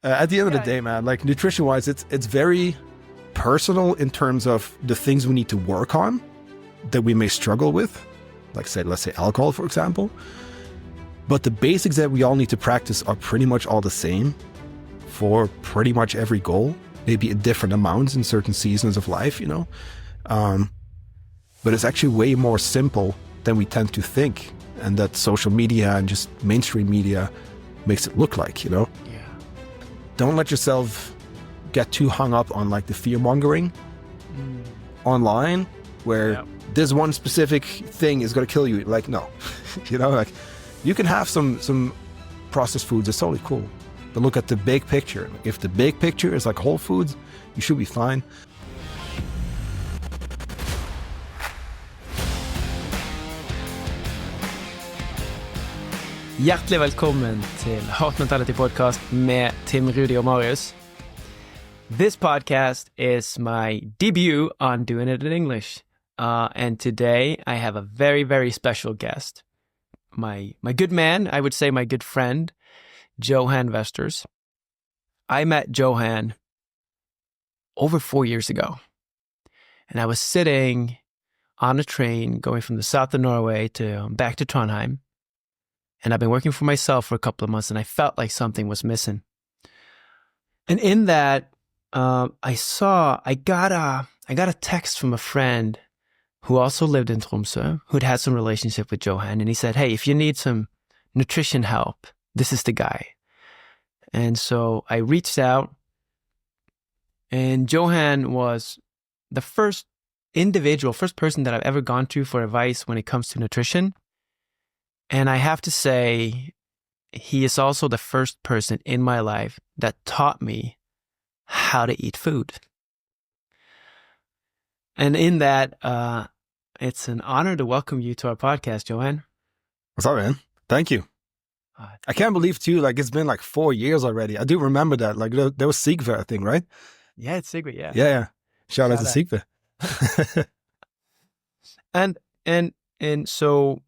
At the end of the day, man, like nutrition wise, it's very personal in terms of the things we need to work on that we may struggle with. Like let's say alcohol, for example. But the basics that we all need to practice are pretty much all the same for pretty much every goal, maybe in different amounts in certain seasons of life, but it's actually way more simple than we tend to think, and that social media and just mainstream media makes it look like, Yeah. Don't let yourself get too hung up on like the fear mongering online, where this one specific thing is going to kill you. Like, no, like you can have some processed foods. It's totally cool. But look at the big picture. If the big picture is like whole foods, you should be fine. Hjertelig velkommen til Heart Mentality Podcast med Tim, Rudi og Marius. This podcast is my debut on doing it in English. And today I have a very, very special guest. My good man, I would say my good friend, Johan Vesters. I met Johan over 4 years ago. And I was sitting on a train going from the south of Norway to back to Trondheim. And I've been working for myself for a couple of months, and I felt like something was missing. And in that, I got a text from a friend who also lived in Tromsø, who'd had some relationship with Johan, and he said, "Hey, if you need some nutrition help, this is the guy." And so I reached out, and Johan was the first person that I've ever gone to for advice when it comes to nutrition. And I have to say, he is also the first person in my life that taught me how to eat food. And in that, it's an honor to welcome you to our podcast, Johan. What's up, man? Thank you. I can't believe, too, like it's been like 4 years already. I do remember that. Like there was Sigve, I think, right? Yeah, it's Sigve, yeah. Yeah. Shout out to Sigve. And so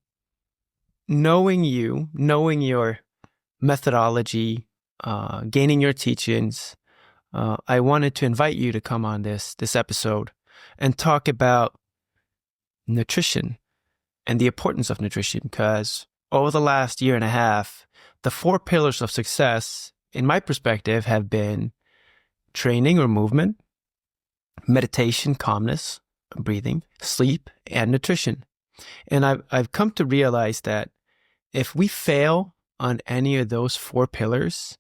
knowing your methodology, gaining your teachings, I wanted to invite you to come on this episode and talk about nutrition and the importance of nutrition, because over the last year and a half, the 4 pillars of success, in my perspective, have been training or movement, meditation, calmness, breathing, sleep, and nutrition. And I've come to realize that if we fail on any of those 4 pillars,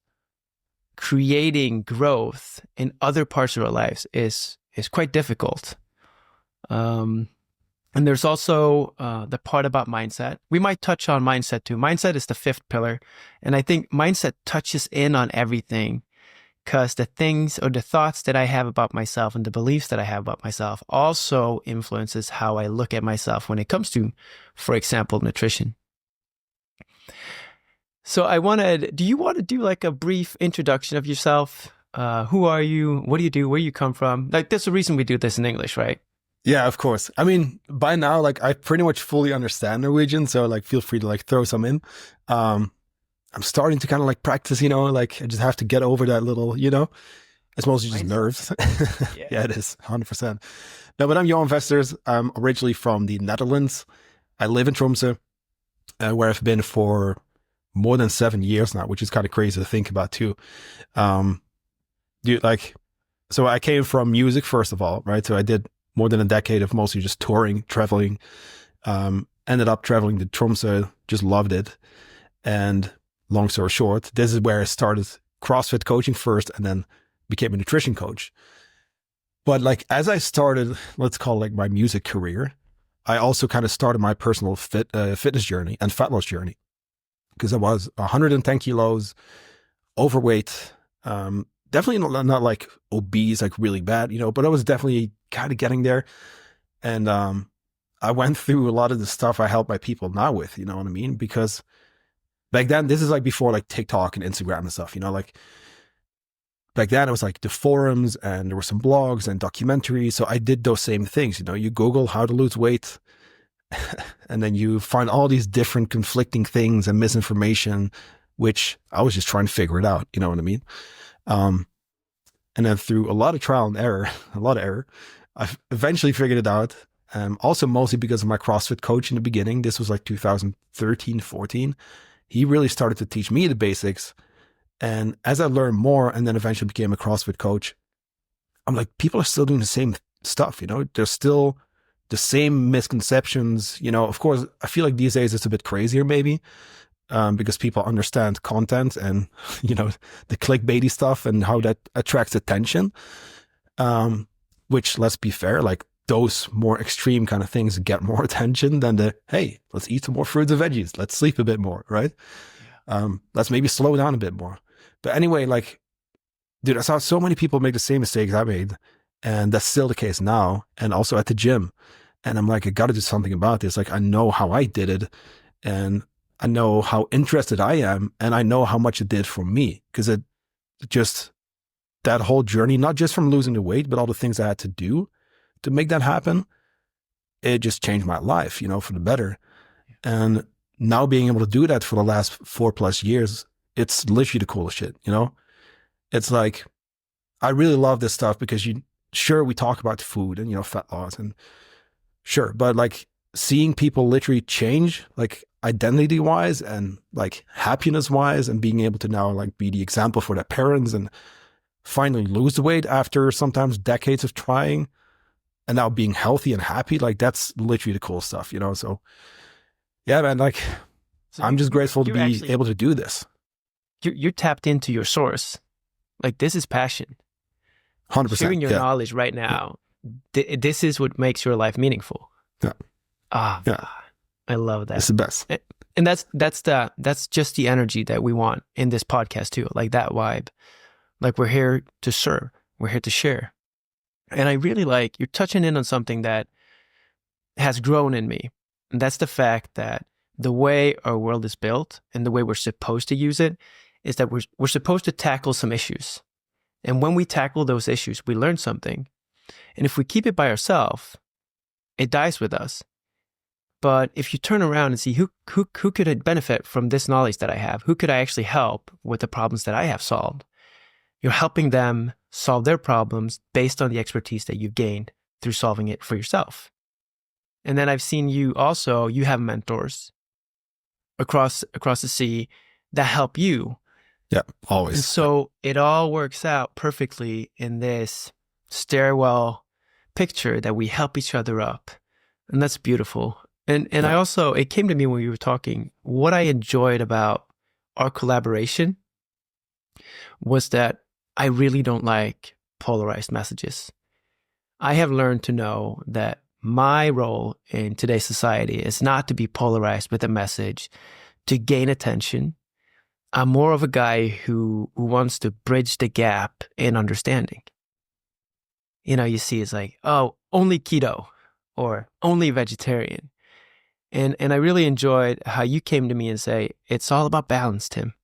creating growth in other parts of our lives is quite difficult. And there's also the part about mindset. We might touch on mindset too. Mindset is the 5th pillar. And I think mindset touches in on everything, because the things or the thoughts that I have about myself and the beliefs that I have about myself also influences how I look at myself when it comes to, for example, nutrition. So do you want to do like a brief introduction of yourself? Who are you? What do you do? Where you come from? Like, there's a reason we do this in English, right? Yeah, of course. I mean, by now, like I pretty much fully understand Norwegian, so like feel free to like throw some in. I'm starting to kind of like practice, like I just have to get over that little, it's mostly just nerves. Yeah, it is 100%. No, but I'm Johan Vesters. I'm originally from the Netherlands. I live in Tromsø, where I've been for more than 7 years now, which is kind of crazy to think about too. So I came from music, first of all, right? So I did more than a decade of mostly just touring, traveling, ended up traveling to Tromsø, just loved it. And long story short, this is where I started CrossFit coaching first and then became a nutrition coach. But like, as I started, let's call it like my music career, I also kind of started my personal fitness journey and fat loss journey, because I was 110 kilos, overweight, definitely not like obese, like really bad, but I was definitely kind of getting there. And I went through a lot of the stuff I help my people now with, you know what I mean? Because back then, this is like before like TikTok and Instagram and stuff, like back then it was like the forums and there were some blogs and documentaries. So I did those same things, you Google how to lose weight and then you find all these different conflicting things and misinformation, which I was just trying to figure it out. You know what I mean? Um, and then through a lot of trial and error, I eventually figured it out. Also mostly because of my CrossFit coach in the beginning. This was like 2013, 14. He really started to teach me the basics. And as I learned more and then eventually became a CrossFit coach, I'm like, people are still doing the same stuff, you know, there's still the same misconceptions, you know. Of course, I feel like these days it's a bit crazier maybe, because people understand content and, you know, the clickbaity stuff and how that attracts attention. Which, let's be fair, like those more extreme kind of things get more attention than the, hey, let's eat some more fruits and veggies. Let's sleep a bit more, right? Let's maybe slow down a bit more. But anyway, like, dude, I saw so many people make the same mistakes I made. And that's still the case now. And also at the gym. And I'm like, I got to do something about this. Like, I know how I did it. And I know how interested I am. And I know how much it did for me. Because it just, that whole journey, not just from losing the weight, but all the things I had to do to make that happen, it just changed my life, you know, for the better. And now being able to do that for the last 4+ years, it's literally the coolest shit, you know? It's like, I really love this stuff because sure, we talk about food and, you know, fat loss and sure, but like seeing people literally change, like identity wise and like happiness wise, and being able to now like be the example for their parents and finally lose the weight after sometimes decades of trying and now being healthy and happy, like that's literally the cool stuff, you know? So yeah, man, like I'm just grateful to be able to do this. You're tapped into your source. Like this is passion. 100%. Sharing your knowledge right now, this is what makes your life meaningful. Yeah. I love that. It's the best. And that's just the energy that we want in this podcast too. Like that vibe. Like we're here to serve. We're here to share. And I really like, you're touching in on something that has grown in me. And that's the fact that the way our world is built and the way we're supposed to use it is that we're supposed to tackle some issues. And when we tackle those issues, we learn something. And if we keep it by ourselves, it dies with us. But if you turn around and see who could benefit from this knowledge that I have, who could I actually help with the problems that I have solved, you're helping them solve their problems based on the expertise that you've gained through solving it for yourself. And then I've seen you have mentors across the sea that help you. Yeah, always. And so it all works out perfectly in this stairwell picture that we help each other up. And that's beautiful. And I also, it came to me when we were talking, what I enjoyed about our collaboration was that I really don't like polarized messages. I have learned to know that my role in today's society is not to be polarized with a message to gain attention. I'm more of a guy who wants to bridge the gap in understanding. You know, you see it's like, oh, only keto or only vegetarian. And I really enjoyed how you came to me and say, it's all about balance, Tim.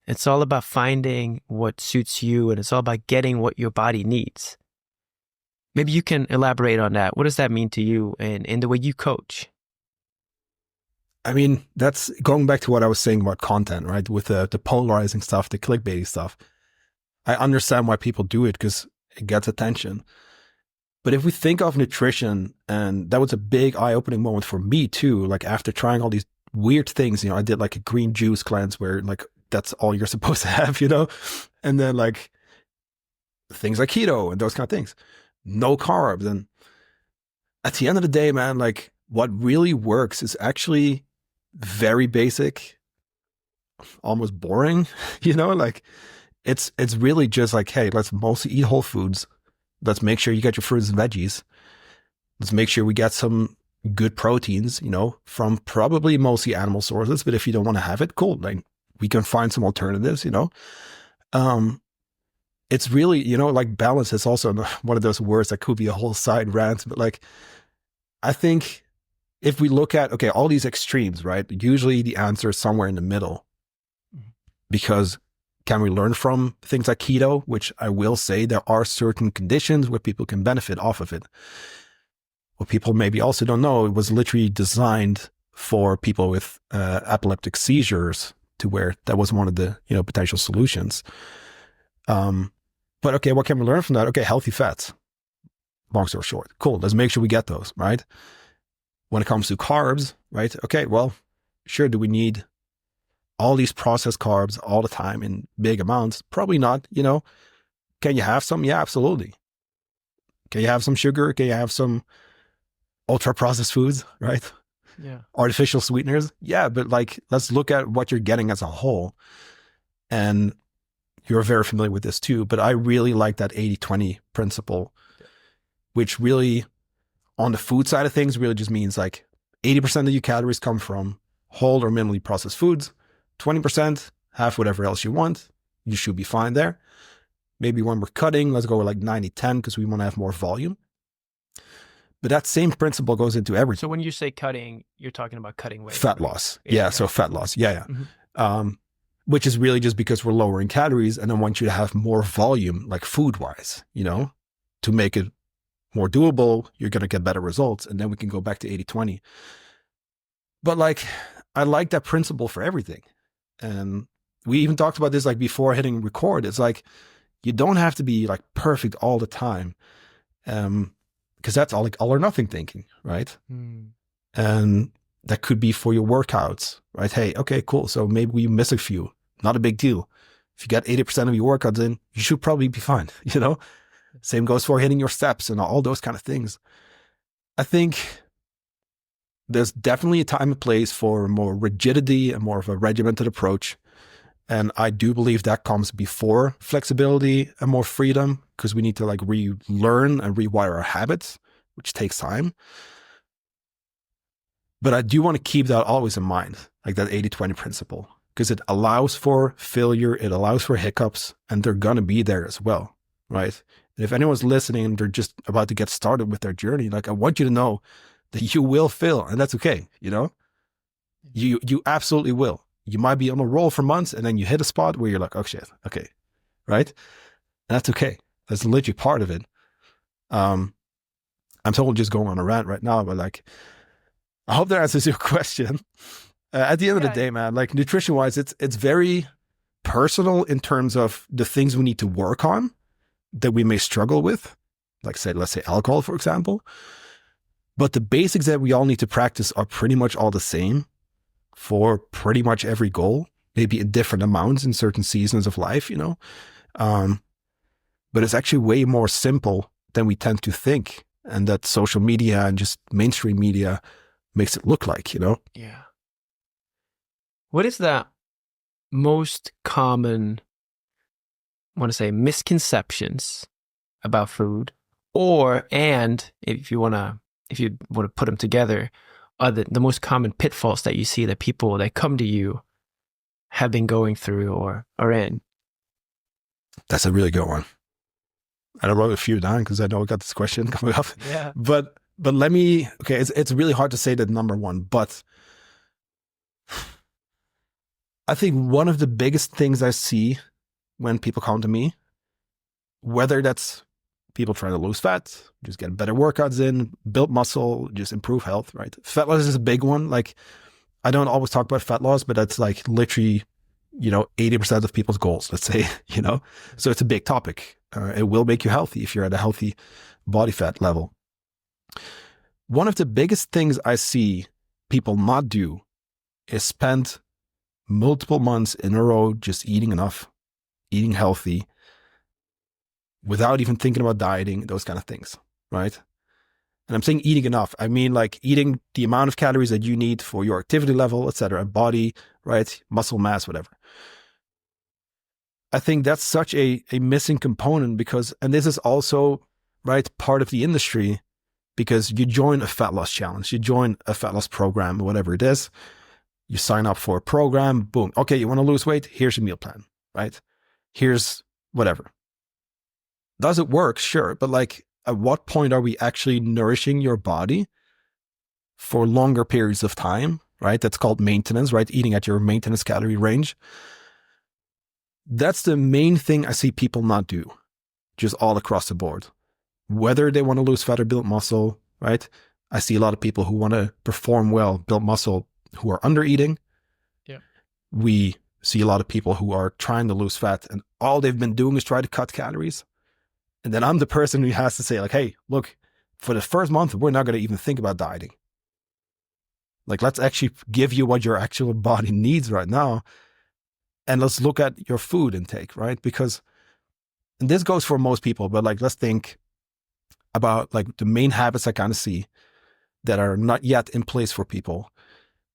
It's all about finding what suits you, and it's all about getting what your body needs. Maybe you can elaborate on that. What does that mean to you and in the way you coach? I mean, that's going back to what I was saying about content, right? With the polarizing stuff, the clickbaity stuff. I understand why people do it because it gets attention. But if we think of nutrition, and that was a big eye-opening moment for me too, like after trying all these weird things, you know, I did like a green juice cleanse where like that's all you're supposed to have, you know? And then like things like keto and those kind of things. No carbs. And at the end of the day, man, like what really works is actually very basic, almost boring, you know, like it's really just like, hey, let's mostly eat whole foods. Let's make sure you get your fruits and veggies. Let's make sure we get some good proteins, you know, from probably mostly animal sources. But if you don't want to have it, cool. Like we can find some alternatives, you know. It's really, you know, like balance is also one of those words that could be a whole side rant. But like, I think if we look at, okay, all these extremes, right? Usually the answer is somewhere in the middle. Because can we learn from things like keto, which I will say there are certain conditions where people can benefit off of it. What people maybe also don't know, it was literally designed for people with epileptic seizures, to where that was one of the, you know, potential solutions. But okay, what can we learn from that? Okay, healthy fats, long story short. Cool, let's make sure we get those, right? When it comes to carbs, right? Okay, well, sure, do we need all these processed carbs all the time in big amounts? Probably not, Can you have some? Yeah, absolutely. Can you have some sugar? Can you have some ultra processed foods, right? Yeah. Artificial sweeteners? Yeah, but like, let's look at what you're getting as a whole. And you're very familiar with this too, but I really like that 80-20 principle, which really, on the food side of things, really just means like 80% of your calories come from whole or minimally processed foods, 20%, have whatever else you want. You should be fine there. Maybe when we're cutting, let's go with like 90-10 because we want to have more volume. But that same principle goes into everything. So when you say cutting, you're talking about cutting weight. Fat loss. Yeah, so fat loss. Yeah. Mm-hmm. Which is really just because we're lowering calories and I want you to have more volume, like food-wise, to make it more doable. You're going to get better results. And then we can go back to 80-20. But like, I like that principle for everything. And we even talked about this like before hitting record. It's like, you don't have to be like perfect all the time. Because that's all like all or nothing thinking, right? And that could be for your workouts, right? Hey, okay, cool. So maybe we miss a few. Not a big deal. If you got 80% of your workouts in, you should probably be fine, Same goes for hitting your steps and all those kind of things. I think there's definitely a time and place for more rigidity and more of a regimented approach. And I do believe that comes before flexibility and more freedom because we need to like relearn and rewire our habits, which takes time. But I do want to keep that always in mind, like that 80-20 principle, because it allows for failure, it allows for hiccups, and they're going to be there as well, right? And if anyone's listening and they're just about to get started with their journey, like I want you to know that you will fail, and that's okay, You absolutely will. You might be on a roll for months, and then you hit a spot where you're like, oh shit, okay, right? And that's okay. That's literally part of it. I'm totally just going on a rant right now, but like, I hope that answers your question. At the end of the day, man, like nutrition-wise, it's very personal in terms of the things we need to work on that we may struggle with, like let's say alcohol, for example. But the basics that we all need to practice are pretty much all the same for pretty much every goal, maybe in different amounts in certain seasons of life, But it's actually way more simple than we tend to think. And that social media and just mainstream media makes it look like, Yeah. What is the most common, I want to say, misconceptions about food, and if you want to put them together, are the most common pitfalls that you see that people that come to you have been going through or are in? That's a really good one. And I wrote a few down because I know I got this question coming up. Yeah. But let me, okay, it's really hard to say that number one, but I think one of the biggest things I see when people come to me, whether that's people trying to lose fat, just get better workouts in, build muscle, just improve health, right? Fat loss is a big one. Like, I don't always talk about fat loss, but that's like literally, 80% of people's goals, let's say, So it's a big topic. It will make you healthy if you're at a healthy body fat level. One of the biggest things I see people not do is spend multiple months in a row just eating enough, eating healthy, without even thinking about dieting, those kind of things, right? And I'm saying eating enough. I mean like eating the amount of calories that you need for your activity level, etc., body, right? Muscle mass, whatever. I think that's such a missing component because, and this is also, right, part of the industry, because you join a fat loss challenge, you join a fat loss program, whatever it is, you sign up for a program, boom. Okay, you want to lose weight? Here's your meal plan, right? Here's whatever. Does it work? Sure. But like, at what point are we actually nourishing your body for longer periods of time, right? That's called maintenance, right? Eating at your maintenance calorie range. That's the main thing I see people not do, just all across the board. Whether they want to lose fat or build muscle, right? I see a lot of people who want to perform well, build muscle, who are under eating. Yeah. We see a lot of people who are trying to lose fat and all they've been doing is try to cut calories. And then I'm the person who has to say like, hey, look, for the first month, we're not going to even think about dieting. Like, let's actually give you what your actual body needs right now. And let's look at your food intake, right? Because, and this goes for most people, but like, let's think about like the main habits I kind of see that are not yet in place for people.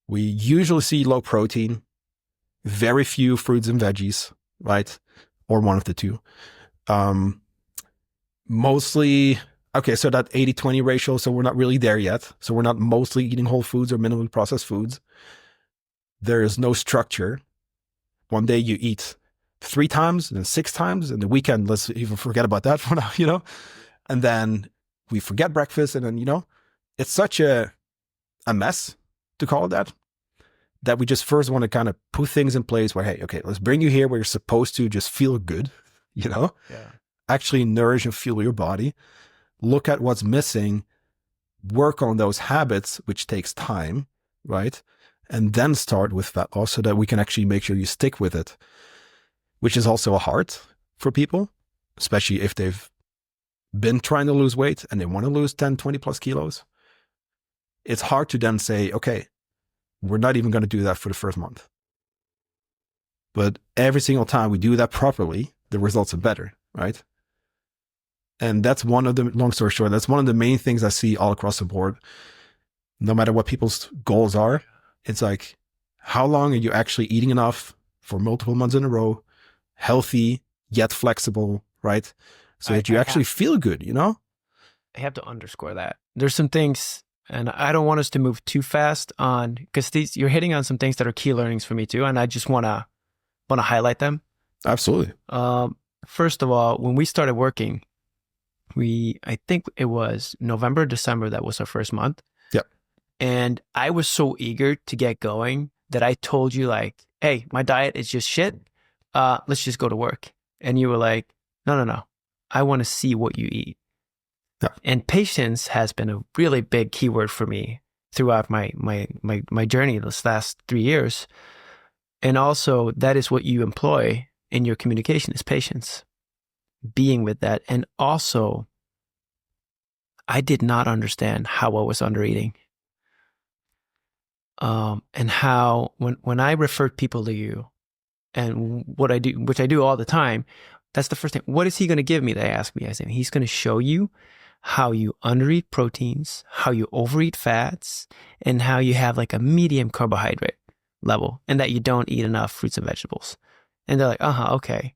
We usually see low protein, very few fruits and veggies, right? Or one of the two. Mostly, okay, so that 80-20 ratio, so we're not really there yet. So we're not mostly eating whole foods or minimally processed foods. There is no structure. One day you eat 3 times and then 6 times, and the weekend, let's even forget about that for now, And then we forget breakfast, and then, it's such a mess, to call it that we just first want to kind of put things in place where, hey, okay, let's bring you here where you're supposed to just feel good, Yeah. actually nourish and fuel your body, look at what's missing, work on those habits, which takes time, right? And then start with fat loss so that we can actually make sure you stick with it, which is also hard for people, especially if they've been trying to lose weight and they want to lose 10, 20 plus kilos. It's hard to then say, okay, we're not even going to do that for the first month. But every single time we do that properly, the results are better, right? And that's one of the, long story short, that's one of the main things I see all across the board. No matter what people's goals are, it's like, how long are you actually eating enough for multiple months in a row, healthy, yet flexible, right? So that you actually feel good, I have to underscore that. There's some things, and I don't want us to move too fast on, because you're hitting on some things that are key learnings for me too, and I just want to highlight them. Absolutely. First of all, when we started working, I think it was November, December, that was our first month. Yep. And I was so eager to get going that I told you like, hey, my diet is just shit. Let's just go to work. And you were like, no. I want to see what you eat. Yeah. And patience has been a really big keyword for me throughout my journey this last 3 years. And also that is what you employ in your communication is patience, being with that. And also, I did not understand how I was under eating. And how when I referred people to you and what I do, which I do all the time, that's the first thing. What is he going to give me? They ask me. I say, he's going to show you how you undereat proteins, how you overeat fats, and how you have like a medium carbohydrate level, and that you don't eat enough fruits and vegetables. And they're like, okay.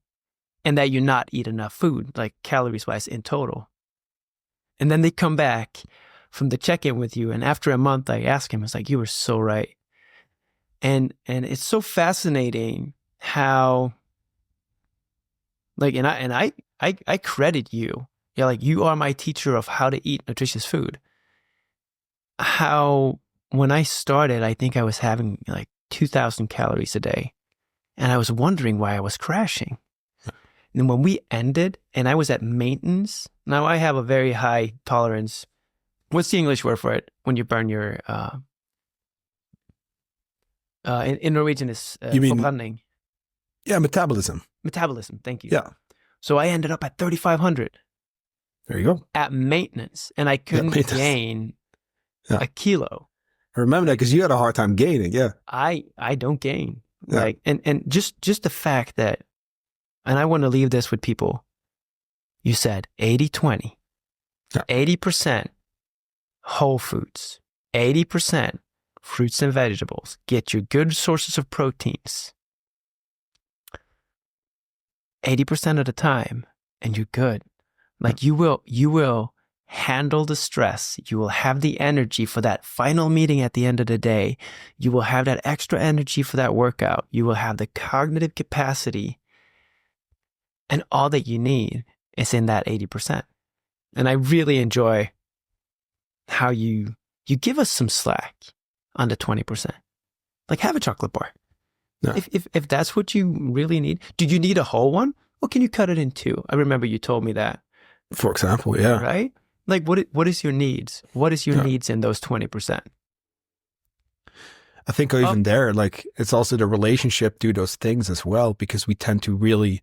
And that you not eat enough food, like calories wise in total. And then they come back from the check-in with you, and after a month, I ask him, it's like, you were so right. And it's so fascinating how, like, and I credit you. Yeah, like you are my teacher of how to eat nutritious food. How when I started, I think I was having like 2,000 calories a day, and I was wondering why I was crashing. And when we ended, and I was at maintenance. Now I have a very high tolerance. What's the English word for it when you burn your? In Norwegian is you mean forbrenning. Yeah, metabolism. Metabolism. Thank you. Yeah. So I ended up at 3,500. There you go. At maintenance, and I couldn't gain a kilo. I remember that because you had a hard time gaining. Yeah. I don't gain. Yeah. Like and just the fact that, and I want to leave this with people. You said 80-20. Yeah. 80% whole foods, 80% fruits and vegetables. Get your good sources of proteins 80% of the time, and you're good. Like you will handle the stress. You will have the energy for that final meeting at the end of the day. You will have that extra energy for that workout. You will have the cognitive capacity, and all that you need is in that 80%. And I really enjoy how you give us some slack on the 20%. Like have a chocolate bar. No. If that's what you really need. Do you need a whole one? Or can you cut it in 2? I remember you told me that. For example, yeah. Right? Like what is your needs? What is your needs in those 20%? I think even there, like it's also the relationship to those things as well, because we tend to really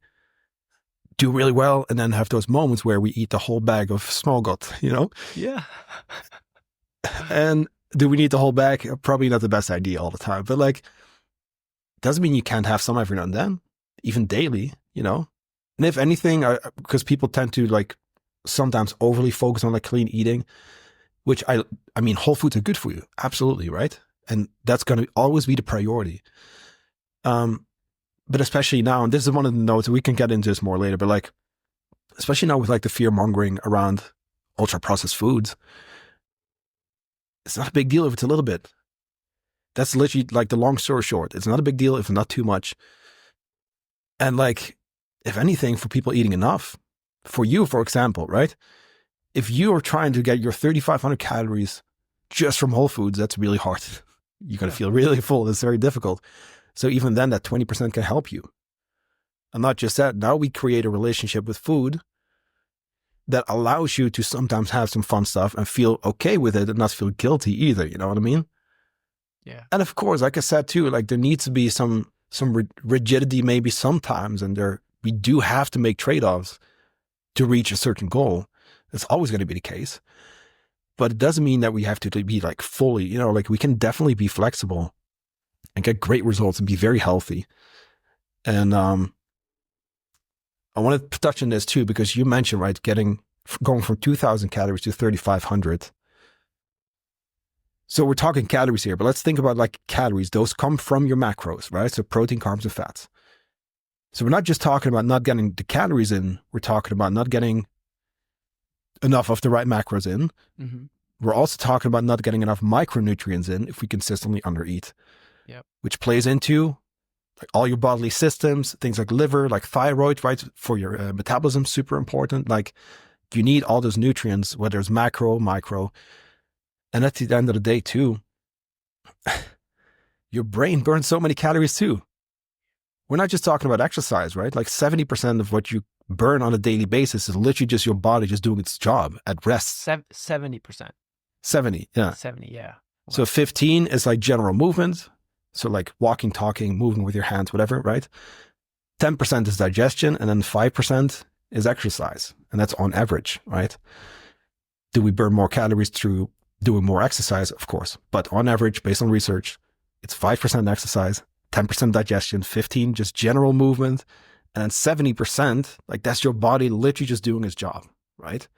do really well and then have those moments where we eat the whole bag of smågott, you know? Yeah. And do we need the whole bag? Probably not the best idea all the time, but like, doesn't mean you can't have some every now and then, even daily, you know? And if anything, because people tend to like sometimes overly focus on like clean eating, which I mean, whole foods are good for you. Absolutely. Right. And that's going to always be the priority. But especially now, and this is one of the notes, we can get into this more later, but like, especially now with like the fear mongering around ultra processed foods, it's not a big deal if it's a little bit. That's literally like the long story short. It's not a big deal if it's not too much. And like, if anything, for people eating enough, for you, for example, right? If you are trying to get your 3,500 calories just from whole foods, that's really hard. You're going to feel really full. It's very difficult. So even then, that 20% can help you. And not just that, now we create a relationship with food that allows you to sometimes have some fun stuff and feel okay with it and not feel guilty either. You know what I mean? Yeah. And of course, like I said too, like there needs to be some rigidity maybe sometimes, and we do have to make trade-offs to reach a certain goal. That's always going to be the case. But it doesn't mean that we have to be like fully, you know, like we can definitely be flexible and get great results and be very healthy. And I want to touch on this too, because you mentioned, right, going from 2,000 calories to 3,500. So we're talking calories here, but let's think about like calories. Those come from your macros, right? So protein, carbs, and fats. So we're not just talking about not getting the calories in. We're talking about not getting enough of the right macros in. Mm-hmm. We're also talking about not getting enough micronutrients in if we consistently undereat. Yep. Which plays into like all your bodily systems, things like liver, like thyroid, right? For your metabolism, super important. Like you need all those nutrients, whether it's macro, micro. And at the end of the day too, your brain burns so many calories too. We're not just talking about exercise, right? Like 70% of what you burn on a daily basis is literally just your body just doing its job at rest. 70%. 70, yeah. 70, yeah. Wow. So 15 is like general movement. So like walking, talking, moving with your hands, whatever, right? 10% is digestion, and then 5% is exercise. And that's on average, right? Do we burn more calories through doing more exercise? Of course. But on average, based on research, it's 5% exercise, 10% digestion, 15 just general movement, and then 70%, like that's your body literally just doing its job, right?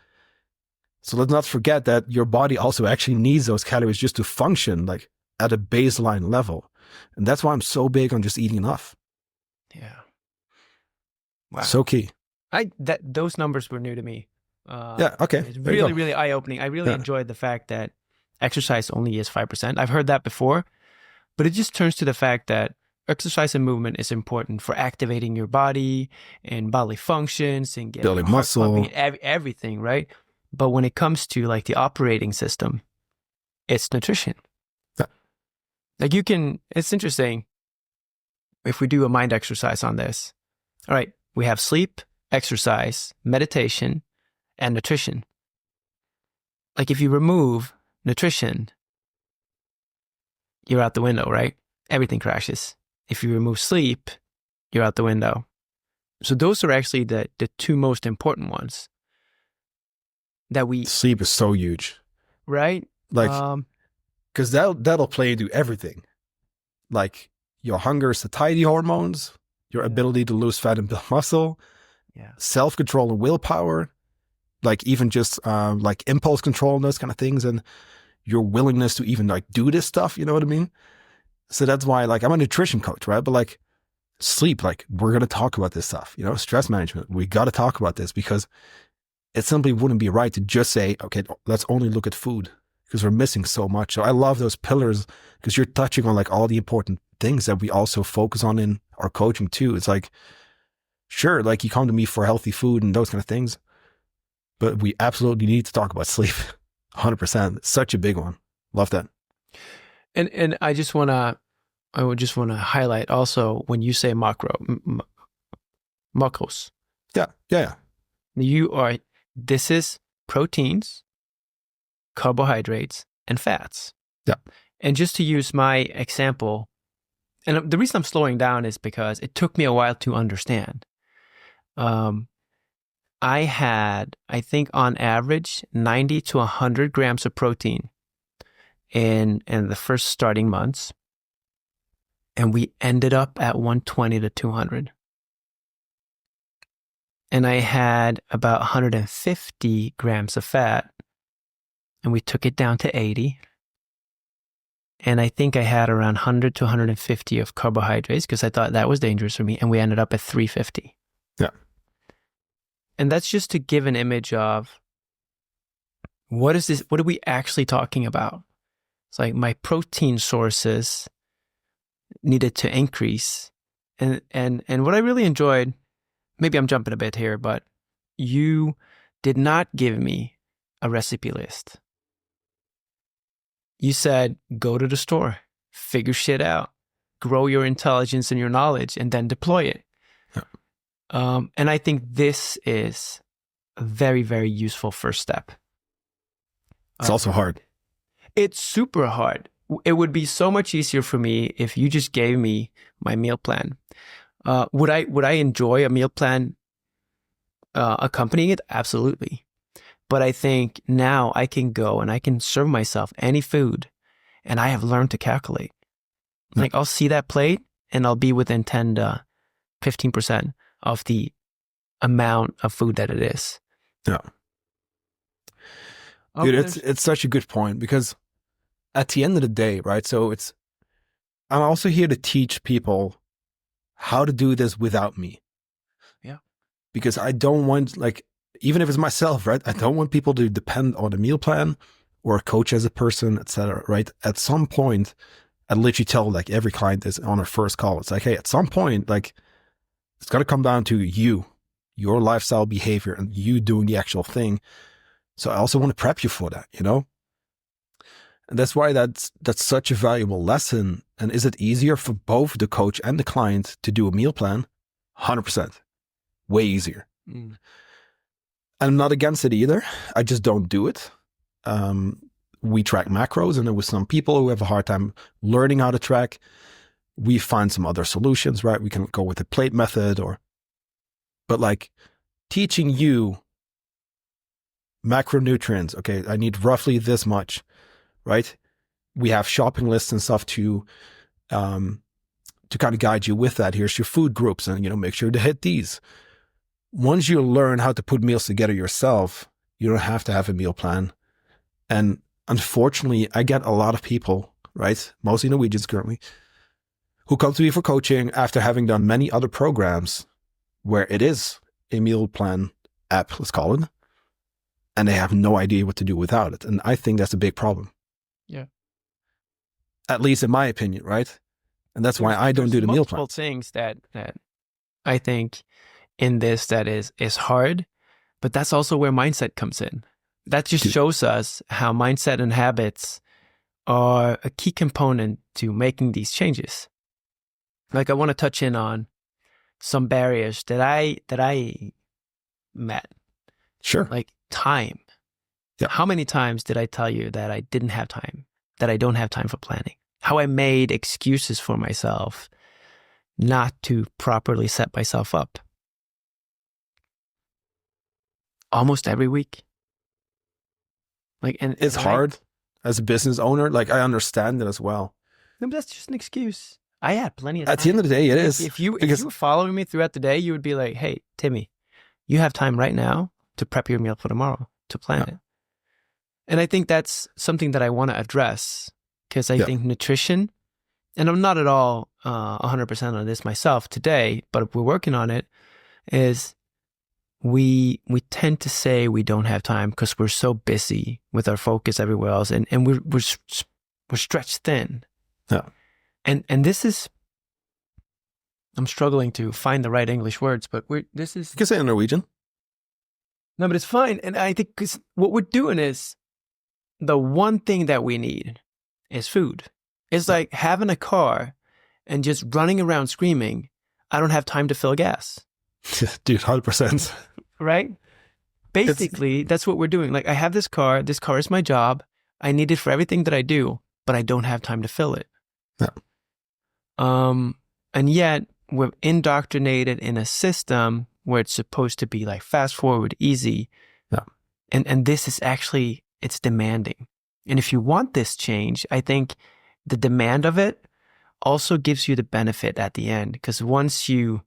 So let's not forget that your body also actually needs those calories just to function like at a baseline level. And that's why I'm so big on just eating enough. Yeah. Wow. So key. Those numbers were new to me. Yeah. Okay. It's really eye-opening. I really enjoyed the fact that exercise only is 5%. I've heard that before, but it just turns to the fact that exercise and movement is important for activating your body and bodily functions and getting building muscle, everything, right? But when it comes to like the operating system, it's nutrition. Yeah. Like it's interesting if we do a mind exercise on this. All right, we have sleep, exercise, meditation, and nutrition. Like if you remove nutrition, you're out the window, right? Everything crashes. If you remove sleep, you're out the window. So those are actually the two most important ones that sleep is so huge, right? Like, because that'll play into everything, like your hunger, satiety hormones, your ability to lose fat and build muscle, self-control and willpower, like even just like impulse control and those kind of things, and your willingness to even like do this stuff. You know what I mean? So that's why, like, I'm a nutrition coach, right? But like sleep, like we're gonna talk about this stuff. You know, stress management. We got to talk about this because it simply wouldn't be right to just say, okay, let's only look at food, because we're missing so much. So I love those pillars because you're touching on like all the important things that we also focus on in our coaching too. It's like, sure, like you come to me for healthy food and those kind of things, but we absolutely need to talk about sleep. 100%. Such a big one. Love that. And I would just want to highlight also when you say macros. Yeah. This is proteins, carbohydrates, and fats. Yeah. And just to use my example, and the reason I'm slowing down is because it took me a while to understand. I had, I think on average, 90 to 100 grams of protein in the first starting months. And we ended up at 120 to 200. And I had about 150 grams of fat, and we took it down to 80. And I think I had around 100 to 150 of carbohydrates because I thought that was dangerous for me, and we ended up at 350. Yeah. And that's just to give an image of what is this? What are we actually talking about? It's like my protein sources needed to increase. And what I really enjoyed, maybe I'm jumping a bit here, but you did not give me a recipe list. You said, go to the store, figure shit out, grow your intelligence and your knowledge, and then deploy it. Yeah. And I think this is a very, very useful first step. It's also hard. It's super hard. It would be so much easier for me if you just gave me my meal plan. Would I enjoy a meal plan accompanying it? Absolutely. But I think now I can go and I can serve myself any food, and I have learned to calculate. Like I'll see that plate and I'll be within 10 to 15% of the amount of food that it is. Yeah. Dude, it's such a good point, because at the end of the day, right? So I'm also here to teach people how to do this without me. Yeah. Because I don't want, like, even if it's myself, right? I don't want people to depend on a meal plan or a coach as a person, etc. Right? At some point, I literally tell like every client is on our first call. It's like, hey, at some point, like, it's got to come down to you, your lifestyle behavior, and you doing the actual thing. So I also want to prep you for that, you know? And that's why that's such a valuable lesson. And is it easier for both the coach and the client to do a meal plan? 100%. Way easier. Mm. I'm not against it either. I just don't do it. We track macros, and there was some people who have a hard time learning how to track. We find some other solutions, right? We can go with the plate method, but like teaching you macronutrients. Okay, I need roughly this much, right? We have shopping lists and stuff to kind of guide you with that. Here's your food groups, and make sure to hit these. Once you learn how to put meals together yourself, you don't have to have a meal plan. And unfortunately, I get a lot of people, right, mostly Norwegians currently, who come to me for coaching after having done many other programs where it is a meal plan app, let's call it, and they have no idea what to do without it. And I think that's a big problem. Yeah. At least in my opinion, right? And that's why I don't do the meal plan. Multiple things that I think in this that is hard, but that's also where mindset comes in. That just shows us how mindset and habits are a key component to making these changes. Like, I want to touch in on some barriers that I met. Sure. Like time. Yeah. How many times did I tell you that I didn't have time, that I don't have time for planning? How I made excuses for myself not to properly set myself up. Almost every week. Like, and it's hard as a business owner. Like, I understand it as well. No, but that's just an excuse. I had plenty of time. At the end of the day, it is. If you were following me throughout the day, you would be like, hey, Timmy, you have time right now to prep your meal for tomorrow, to plan it. And I think that's something that I want to address, because I think nutrition, and I'm not at all 100% on this myself today, but we're working on it, is we tend to say we don't have time because we're so busy with our focus everywhere else, and we're stretched thin. Yeah. And this is, I'm struggling to find the right English words, but this is... You can say it in Norwegian. No, but it's fine. And I think because what we're doing is, the one thing that we need is food. It's like having a car and just running around screaming, I don't have time to fill gas. Dude, 100%. Right? Basically, that's what we're doing. Like, I have this car is my job. I need it for everything that I do. but I don't have time to fill it. Yeah. And yet we're indoctrinated in a system where it's supposed to be like fast forward, easy. Yeah. And this is actually, it's demanding. And if you want this change, I think the demand of it also gives you the benefit at the end. Because once you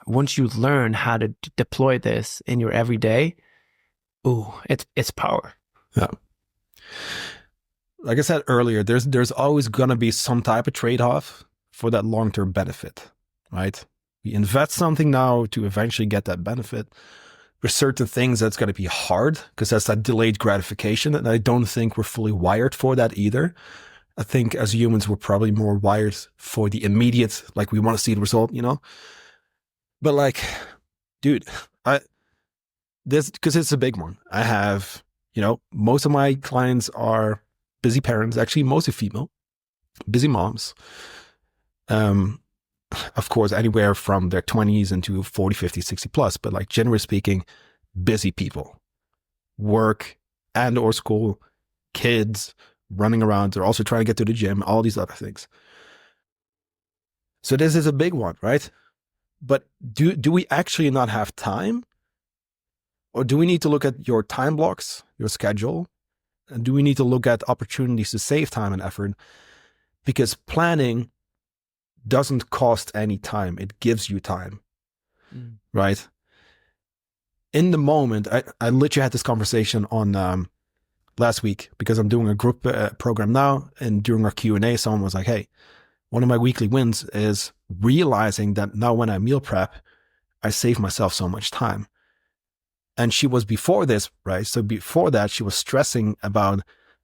learn how to deploy this in your everyday, it's power. Yeah. Like I said earlier, there's always going to be some type of trade-off for that long-term benefit, right? We invest something now to eventually get that benefit. There's certain things that's going to be hard because that's that delayed gratification. And I don't think we're fully wired for that either. I think as humans, we're probably more wired for the immediate, like we want to see the result, But like, dude, because it's a big one. I have, most of my clients are busy parents, actually mostly female, busy moms. Of course, anywhere from their 20s into 40, 50, 60 plus, but like generally speaking, busy people, work and or school, kids running around. They're also trying to get to the gym, all these other things. So this is a big one, right? But do we actually not have time? Or do we need to look at your time blocks, your schedule? And do we need to look at opportunities to save time and effort? Because planning doesn't cost any time. It gives you time, right? In the moment, I literally had this conversation on last week because I'm doing a group program now. And during our Q&A, someone was like, hey, one of my weekly wins is realizing that now when I meal prep, I save myself so much time. And she was before this, right? So before that, she was stressing about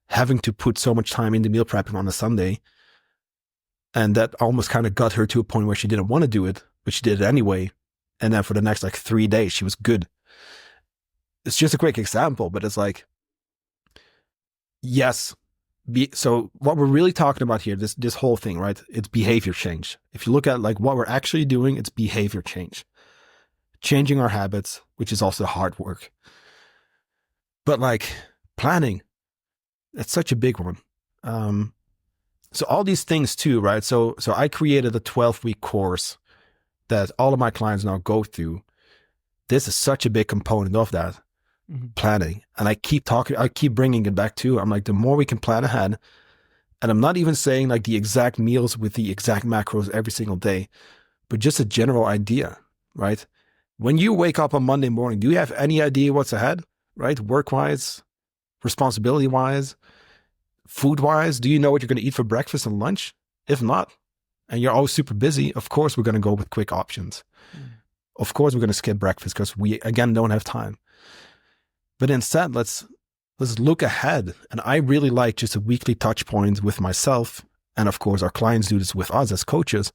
having to put so much time into meal prepping on a Sunday. And that almost kind of got her to a point where she didn't want to do it, but she did it anyway. And then for the next 3 days, she was good. It's just a quick example, but it's like, yes. So what we're really talking about here, this whole thing, right? It's behavior change. If you look at like what we're actually doing, it's behavior change. Changing our habits, which is also hard work. But like planning, that's such a big one. So all these things too, right? So I created a 12-week course that all of my clients now go through. This is such a big component of that planning. And I keep bringing it back too. I'm like, the more we can plan ahead, and I'm not even saying like the exact meals with the exact macros every single day, but just a general idea, right? When you wake up on Monday morning, do you have any idea what's ahead, right? Work-wise, responsibility-wise, food-wise, do you know what you're going to eat for breakfast and lunch? If not, and you're always super busy, of course, we're going to go with quick options. Of course, we're going to skip breakfast because we, again, don't have time. But instead, let's look ahead. And I really like just a weekly touch point with myself. And of course, our clients do this with us as coaches.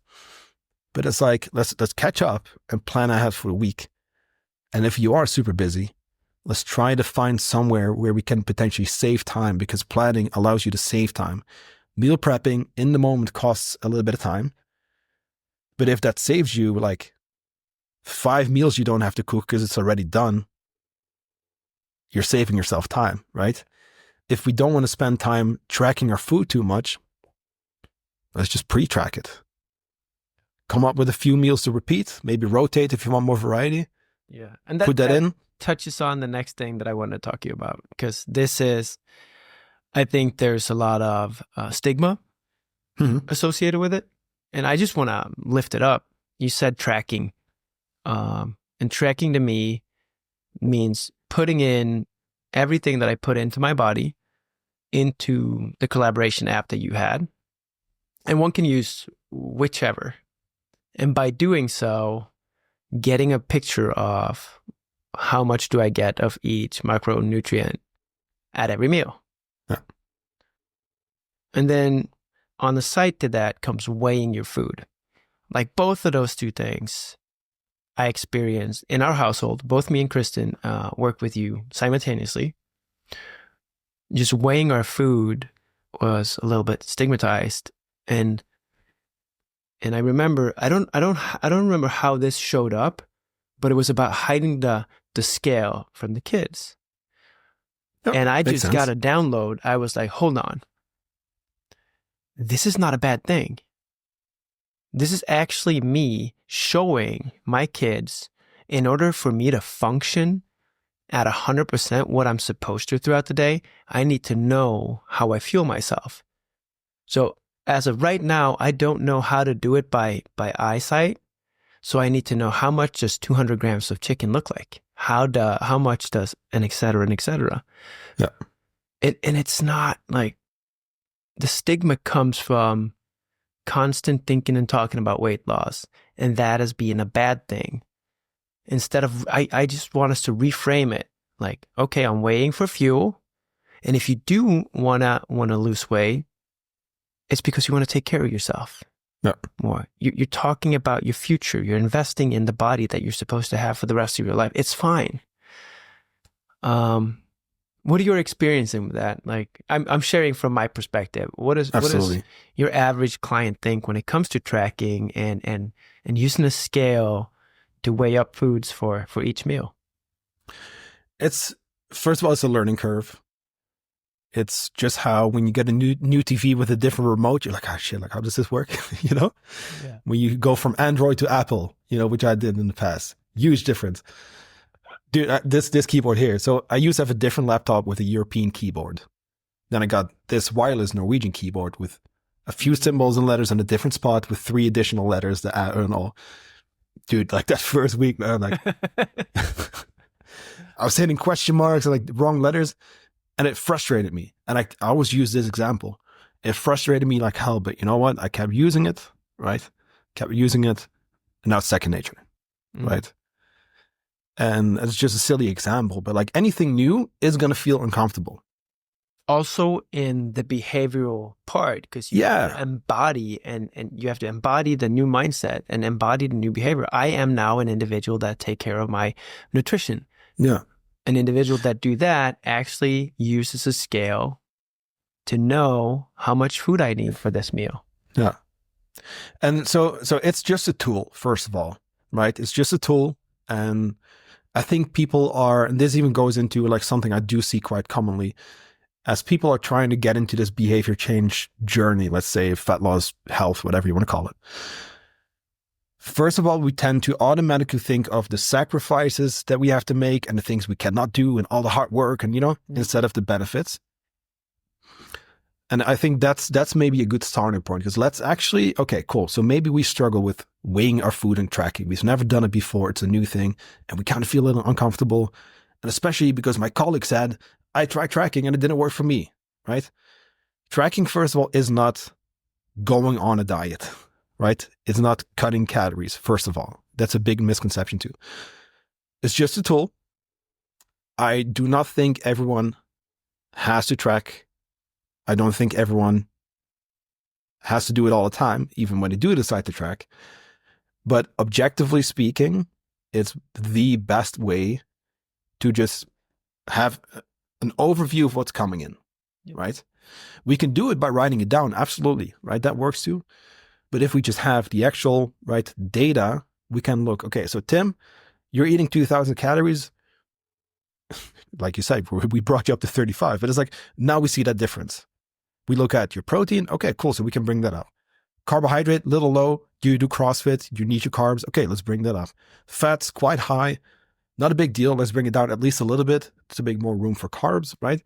But it's like, let's catch up and plan ahead for a week. And if you are super busy, let's try to find somewhere where we can potentially save time, because planning allows you to save time. Meal prepping in the moment costs a little bit of time. But if that saves you like 5 meals you don't have to cook because it's already done, you're saving yourself time, right? If we don't want to spend time tracking our food too much, let's just pre-track it. Come up with a few meals to repeat, maybe rotate if you want more variety. Yeah. And put that in. Touches on the next thing that I want to talk to you about, because this is, I think there's a lot of stigma associated with it. And I just want to lift it up. You said tracking. And tracking to me means putting in everything that I put into my body into the collaboration app that you had. And one can use whichever. And by doing so, getting a picture of how much do I get of each micronutrient at every meal. Yeah. And then on the side to that comes weighing your food. Like both of those two things I experienced in our household. Both me and Kristen work with you simultaneously. Just weighing our food was a little bit stigmatized, and I remember I don't remember how this showed up, but it was about hiding the scale from the kids. Yep, and I just got a download. I was like, hold on. this is not a bad thing. This is actually me showing my kids, in order for me to function at 100% what I'm supposed to throughout the day, I need to know how I fuel myself. So as of right now, I don't know how to do it by eyesight. So I need to know, how much does 200 grams of chicken look like? How much does, and et cetera, and et cetera. Yeah. And it's not like, the stigma comes from constant thinking and talking about weight loss, and that as being a bad thing. Instead of, I just want us to reframe it. Like, okay, I'm waiting for fuel. And if you do wanna lose weight, it's because you want to take care of yourself. Yeah. More. You're talking about your future. You're investing in the body that you're supposed to have for the rest of your life. It's fine. What are you experiencing with that? Like, I'm sharing from my perspective. What does your average client think when it comes to tracking and using a scale to weigh up foods for each meal? It's, first of all, it's a learning curve. It's just how when you get a new TV with a different remote, you're like, oh shit, like how does this work? You know? Yeah. When you go from Android to Apple, you know, which I did in the past, huge difference. Dude, this keyboard here. So I used to have a different laptop with a European keyboard. Then I got this wireless Norwegian keyboard with a few symbols and letters in a different spot with 3 additional letters that I don't know. Dude, like that first week, man, like I was hitting question marks and like wrong letters, and it frustrated me. And I always use this example. It frustrated me like hell, but you know what? I kept using it, right? Kept using it, and now it's second nature, right? And it's just a silly example, but like anything new is going to feel uncomfortable. Also in the behavioral part, because you have to embody and you have to embody the new mindset and embody the new behavior. I am now an individual that take care of my nutrition. Yeah. An individual that do that actually uses a scale to know how much food I need for this meal. Yeah. And so it's just a tool, first of all, right? It's just a tool. And I think people are, and this even goes into like something I do see quite commonly, as people are trying to get into this behavior change journey, let's say fat loss, health, whatever you want to call it. First of all, we tend to automatically think of the sacrifices that we have to make and the things we cannot do and all the hard work and, you know, instead of the benefits. And I think that's maybe a good starting point, because let's actually, okay, cool. So maybe we struggle with weighing our food and tracking. We've never done it before. It's a new thing and we kind of feel a little uncomfortable. And especially because my colleague said, I tried tracking and it didn't work for me, right? Tracking, first of all, is not going on a diet, right? It's not cutting calories, first of all. That's a big misconception too. It's just a tool. I do not think everyone has to track. I don't think everyone has to do it all the time, even when they do decide to track. But objectively speaking, it's the best way to just have an overview of what's coming in, right? We can do it by writing it down, absolutely, right? That works too. But if we just have the actual, right, data, we can look, okay, so Tim, you're eating 2,000 calories. Like you said, we brought you up to 35, but it's like, now we see that difference. We look at your protein. Okay, cool. So we can bring that up. Carbohydrate, little low. Do you do CrossFit? You need your carbs. Okay, let's bring that up. Fats, quite high. Not a big deal. Let's bring it down at least a little bit to make more room for carbs, right?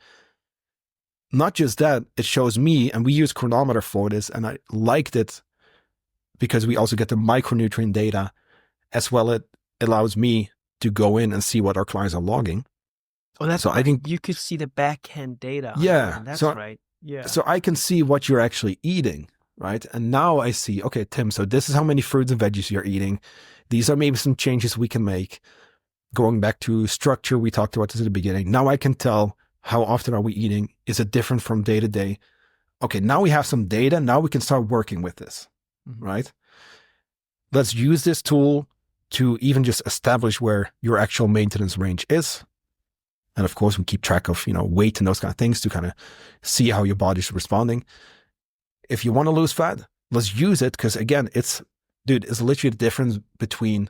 Not just that, it shows me, and we use Chronometer for this, and I liked it because we also get the micronutrient data as well. It allows me to go in and see what our clients are logging. Oh, that's so right. I think you could see the back end data. Yeah. That's so, right. Yeah. So I can see what you're actually eating, right? And now I see, okay, Tim, so this is how many fruits and veggies you're eating. These are maybe some changes we can make. Going back to structure, we talked about this at the beginning. Now I can tell how often are we eating? Is it different from day to day? Okay, now we have some data. Now we can start working with this, right? Let's use this tool to even just establish where your actual maintenance range is. And of course, we keep track of, you know, weight and those kind of things to kind of see how your body's responding. If you want to lose fat, let's use it. Because again, it's literally the difference between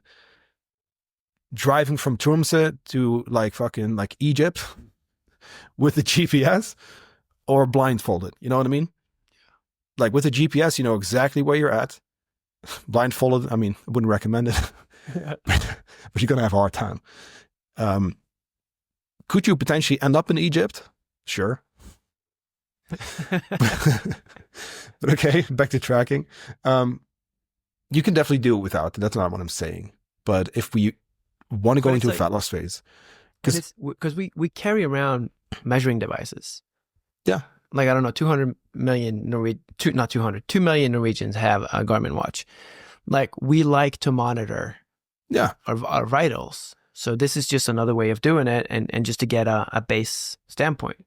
driving from Tromsø to like fucking like Egypt with the GPS or blindfolded. You know what I mean? like with a GPS, you know exactly where you're at. Blindfolded, I mean, I wouldn't recommend it, but you're going to have a hard time. Could you potentially end up in Egypt? Sure. But okay, back to tracking. You can definitely do it without. That's not what I'm saying. But if we want to go into a fat loss phase, because we carry around measuring devices. Yeah. Like, I don't know, 2 million Norwegians have a Garmin watch. Like, we like to monitor our vitals. So this is just another way of doing it, and just to get a base standpoint.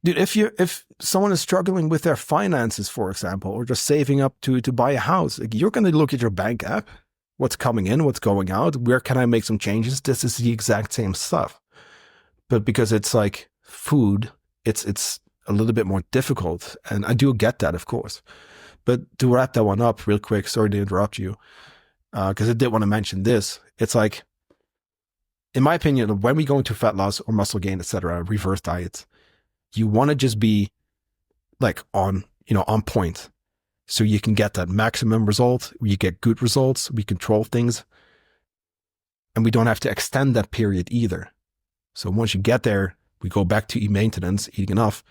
Dude, if someone is struggling with their finances, for example, or just saving up to buy a house, like, you're going to look at your bank app, what's coming in, what's going out, where can I make some changes? This is the exact same stuff. But because it's like food, it's a little bit more difficult. And I do get that, of course. But to wrap that one up real quick, sorry to interrupt you, because I did want to mention this. It's like, in my opinion, when we go into fat loss or muscle gain, etc., reverse diets, you want to just be like on point. So you can get that maximum result, you get good results, we control things, and we don't have to extend that period either. So once you get there, we go back to maintenance, eating enough.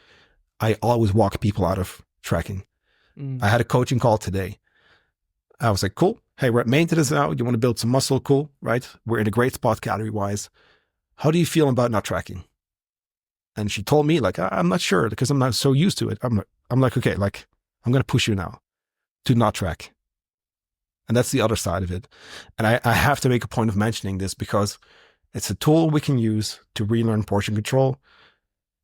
I always walk people out of tracking. I had a coaching call today. I was like, cool. Hey, we're at maintenance now. You want to build some muscle? Cool, right? We're in a great spot calorie-wise. How do you feel about not tracking? And she told me, like, I'm not sure because I'm not so used to it. I'm like, okay, like, I'm going to push you now to not track. And that's the other side of it. And I have to make a point of mentioning this because it's a tool we can use to relearn portion control,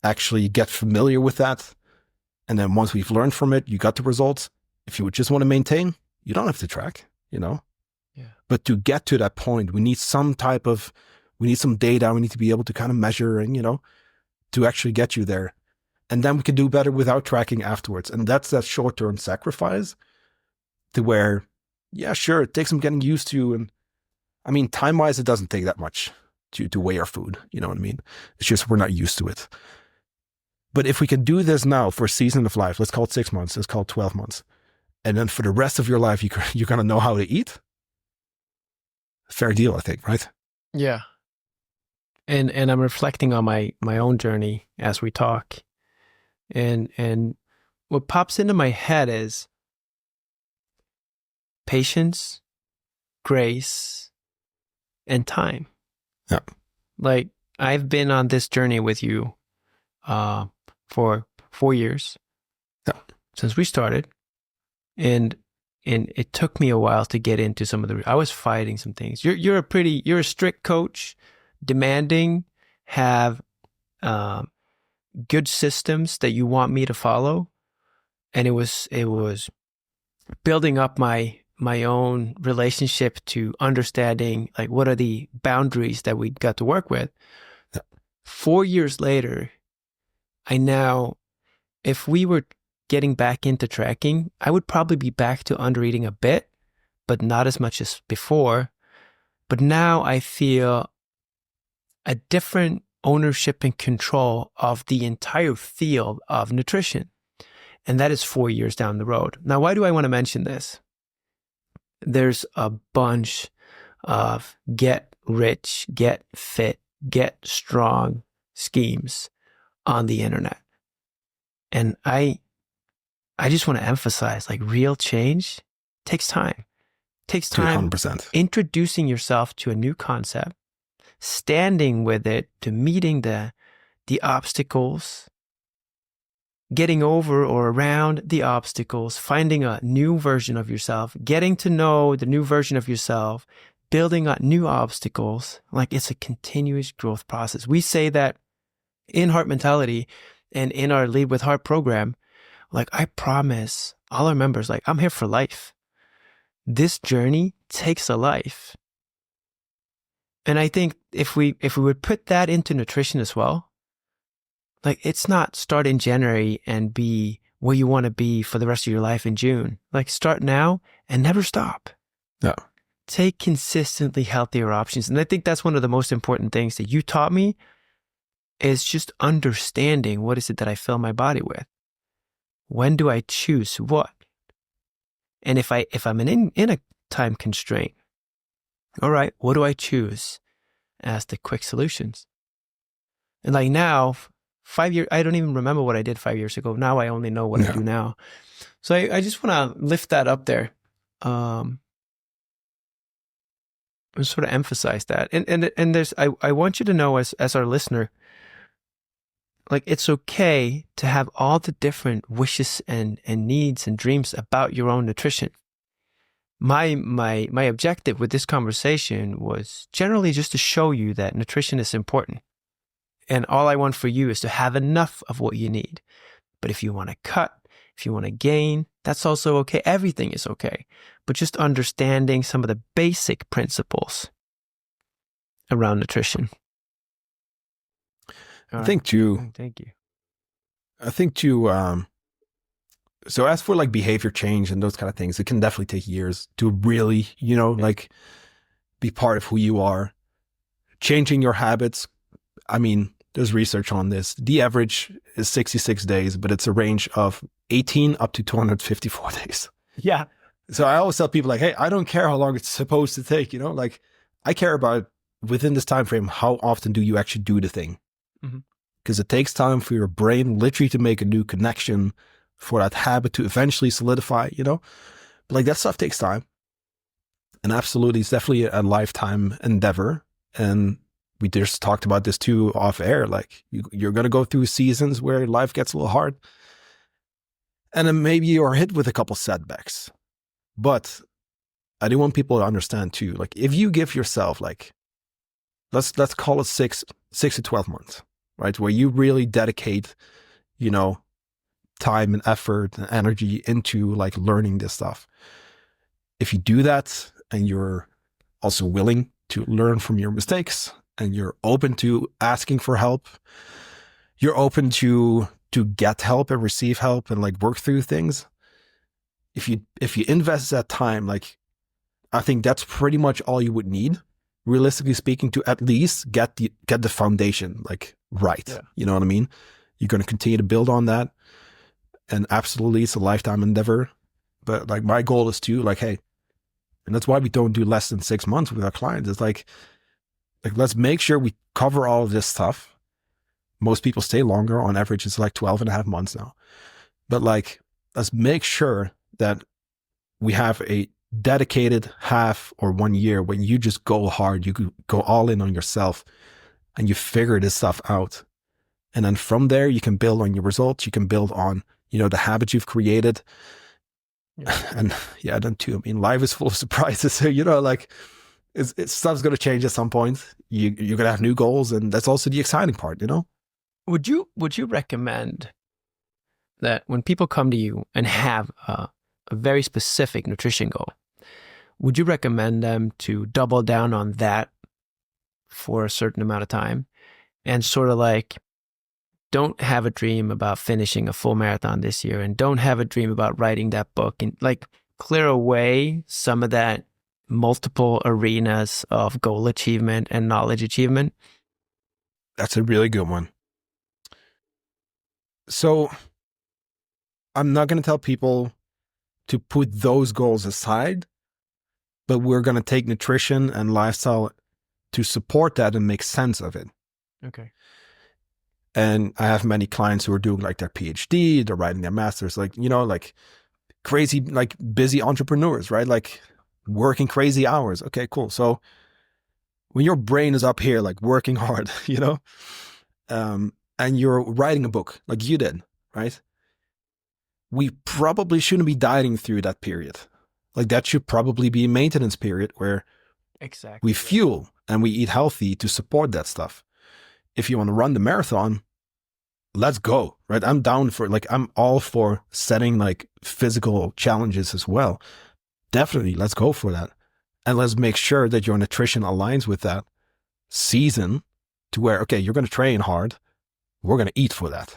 actually get familiar with that. And then once we've learned from it, you got the results. If you would just want to maintain, you don't have to track, Yeah. But to get to that point, we need some data. We need to be able to kind of measure and, to actually get you there. And then we can do better without tracking afterwards. And that's that short-term sacrifice to where, yeah, sure, it takes some getting used to. And I mean, time-wise, it doesn't take that much to weigh our food. You know what I mean? It's just we're not used to it. But if we can do this now for a season of life, let's call it 6 months, let's call it 12 months. And then for the rest of your life, you're going to know how to eat. Fair deal, I think, right? Yeah. And I'm reflecting on my own journey as we talk. And what pops into my head is patience, grace, and time. Yeah. Like, I've been on this journey with you for 4 years. Yeah. Since we started. And it took me a while to get into some of I was fighting some things. You're a strict coach, demanding, have good systems that you want me to follow. And it was building up my own relationship to understanding, like, what are the boundaries that we got to work with. Yeah. 4 years later, if we were getting back into tracking, I would probably be back to undereating a bit, but not as much as before. But now I feel a different ownership and control of the entire field of nutrition. And that is 4 years down the road. Now, why do I want to mention this? There's a bunch of get rich, get fit, get strong schemes on the internet. And I just want to emphasize, like, real change takes time. Takes time 200%. Introducing yourself to a new concept, standing with it, to meeting the obstacles, getting over or around the obstacles, finding a new version of yourself, getting to know the new version of yourself, building up new obstacles. Like, it's a continuous growth process. We say that in Heart Mentality and in our Lead with Heart program. Like, I promise all our members, like, I'm here for life. This journey takes a life. And I think if we would put that into nutrition as well, like, it's not start in January and be where you want to be for the rest of your life in June. Like, start now and never stop. No. Take consistently healthier options. And I think that's one of the most important things that you taught me, is just understanding what is it that I fill my body with. When do I choose what? And if I'm in a time constraint, all right, what do I choose as the quick solutions? And like now, 5 years, I don't even remember what I did 5 years ago. Now I only know what I do now. So I just want to lift that up there. And sort of emphasize that. And there's, I want you to know as our listener, like, it's okay to have all the different wishes and needs and dreams about your own nutrition. My objective with this conversation was generally just to show you that nutrition is important. And all I want for you is to have enough of what you need. But if you want to cut, if you want to gain, that's also okay. Everything is okay. But just understanding some of the basic principles around nutrition. I think too. Thank you. I think too. So as for like behavior change and those kind of things, it can definitely take years to really, like be part of who you are. Changing your habits. I mean, there's research on this. The average is 66 days, but it's a range of 18 up to 254 days. Yeah. So I always tell people like, hey, I don't care how long it's supposed to take, like I care about within this time frame, how often do you actually do the thing? Because it takes time for your brain literally to make a new connection, for that habit to eventually solidify, But like that stuff takes time. And absolutely, it's definitely a lifetime endeavor. And we just talked about this too off air. Like you're going to go through seasons where life gets a little hard. And then maybe you're hit with a couple setbacks. But I do want people to understand too, like if you give yourself like, let's call it 6 to 12 months, right? Where you really dedicate, time and effort and energy into like learning this stuff. If you do that and you're also willing to learn from your mistakes and you're open to asking for help, you're open to get help and receive help and like work through things. If you invest that time, like I think that's pretty much all you would need, realistically speaking, to at least get the foundation like right. Yeah. You know what I mean? You're going to continue to build on that. And absolutely, it's a lifetime endeavor. But like my goal is to like, hey, and that's why we don't do less than 6 months with our clients. It's like let's make sure we cover all of this stuff. Most people stay longer. On average, it's like 12 and a half months now. But like, let's make sure that we have a dedicated half or 1 year when you just go hard, you could go all in on yourself and you figure this stuff out. And then from there, you can build on your results. You can build on, the habits you've created. Yeah. And yeah, then too, I mean, life is full of surprises. So, like stuff's going to change at some point. You're going to have new goals. And that's also the exciting part, Would you recommend that when people come to you and have a very specific nutrition goal, would you recommend them to double down on that for a certain amount of time and sort of like, don't have a dream about finishing a full marathon this year and don't have a dream about writing that book, and like clear away some of that multiple arenas of goal achievement and knowledge achievement? That's a really good one. So I'm not going to tell people to put those goals aside, but we're going to take nutrition and lifestyle to support that and make sense of it. Okay. And I have many clients who are doing like their PhD, they're writing their masters, like, like crazy, like busy entrepreneurs, right? Like working crazy hours. Okay, cool. So when your brain is up here, like working hard, and you're writing a book like you did, right? We probably shouldn't be dieting through that period. Like that should probably be a maintenance period where we fuel and we eat healthy to support that stuff. If you want to run the marathon, let's go, right? I'm down for I'm all for setting like physical challenges as well. Definitely, let's go for that. And let's make sure that your nutrition aligns with that season to where, okay, you're going to train hard. We're going to eat for that.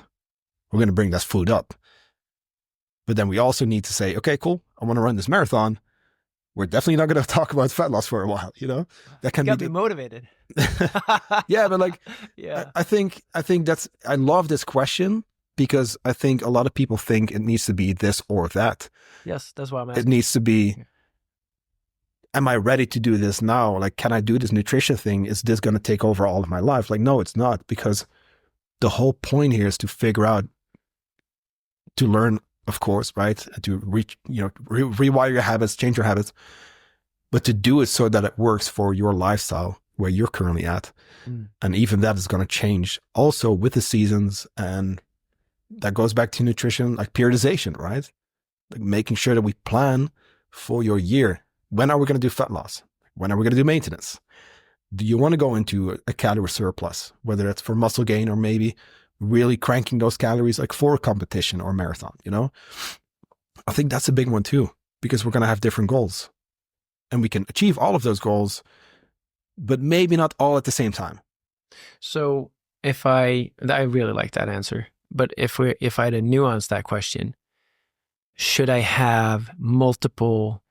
We're going to bring that food up. But then we also need to say, okay, cool, I want to run this marathon. We're definitely not going to talk about fat loss for a while, That can be motivated. Yeah, but like, yeah, I think I love this question because I think a lot of people think it needs to be this or that. Yes, that's why I'm asking. It needs to be, am I ready to do this now? Like, can I do this nutrition thing? Is this going to take over all of my life? Like, no, it's not, because the whole point here is to figure out, to learn, of course, right? To reach, rewire your habits, change your habits, but to do it so that it works for your lifestyle where you're currently at. And even that is going to change also with the seasons. And that goes back to nutrition, like periodization, right? Like making sure that we plan for your year. When are we going to do fat loss? When are we going to do maintenance? Do you want to go into a calorie surplus, whether it's for muscle gain or maybe really cranking those calories like for a competition or a marathon, I think that's a big one too, because we're going to have different goals and we can achieve all of those goals, but maybe not all at the same time. So I really like that answer, but if I had to nuance that question, should I have multiple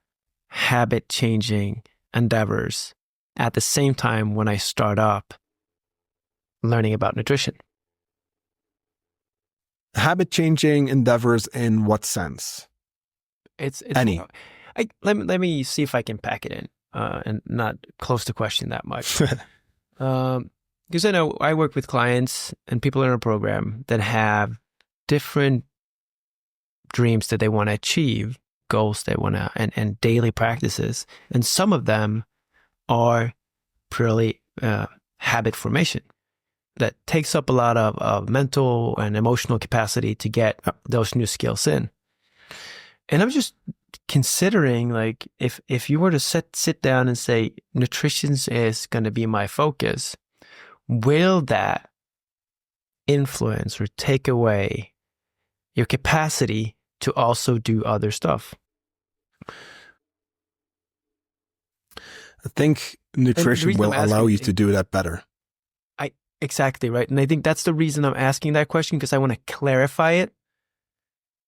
habit changing endeavors at the same time when I start up learning about nutrition? Habit changing endeavors in what sense? It's any. Let me see if I can pack it in and not close the question that much. Because I know I work with clients and people in our program that have different dreams that they want to achieve, goals they want to, and daily practices. And some of them are purely habit formation that takes up a lot of mental and emotional capacity to get those new skills in. And I'm just considering, like, if you were to sit down and say, nutrition is going to be my focus, will that influence or take away your capacity to also do other stuff? I think nutrition will allow you to do that better. Exactly, right. And I think that's the reason I'm asking that question, because I want to clarify it.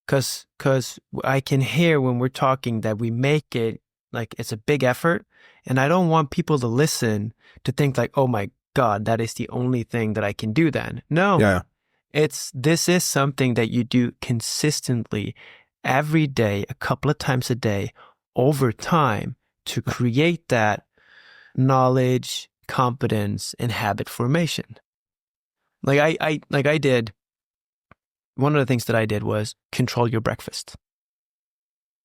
Because I can hear when we're talking that we make it like it's a big effort. And I don't want people to listen to think like, oh my God, that is the only thing that I can do then. No, yeah. This is something that you do consistently every day, a couple of times a day, over time, to create that knowledge, competence, and habit formation. Like I did, one of the things that I did was control your breakfast.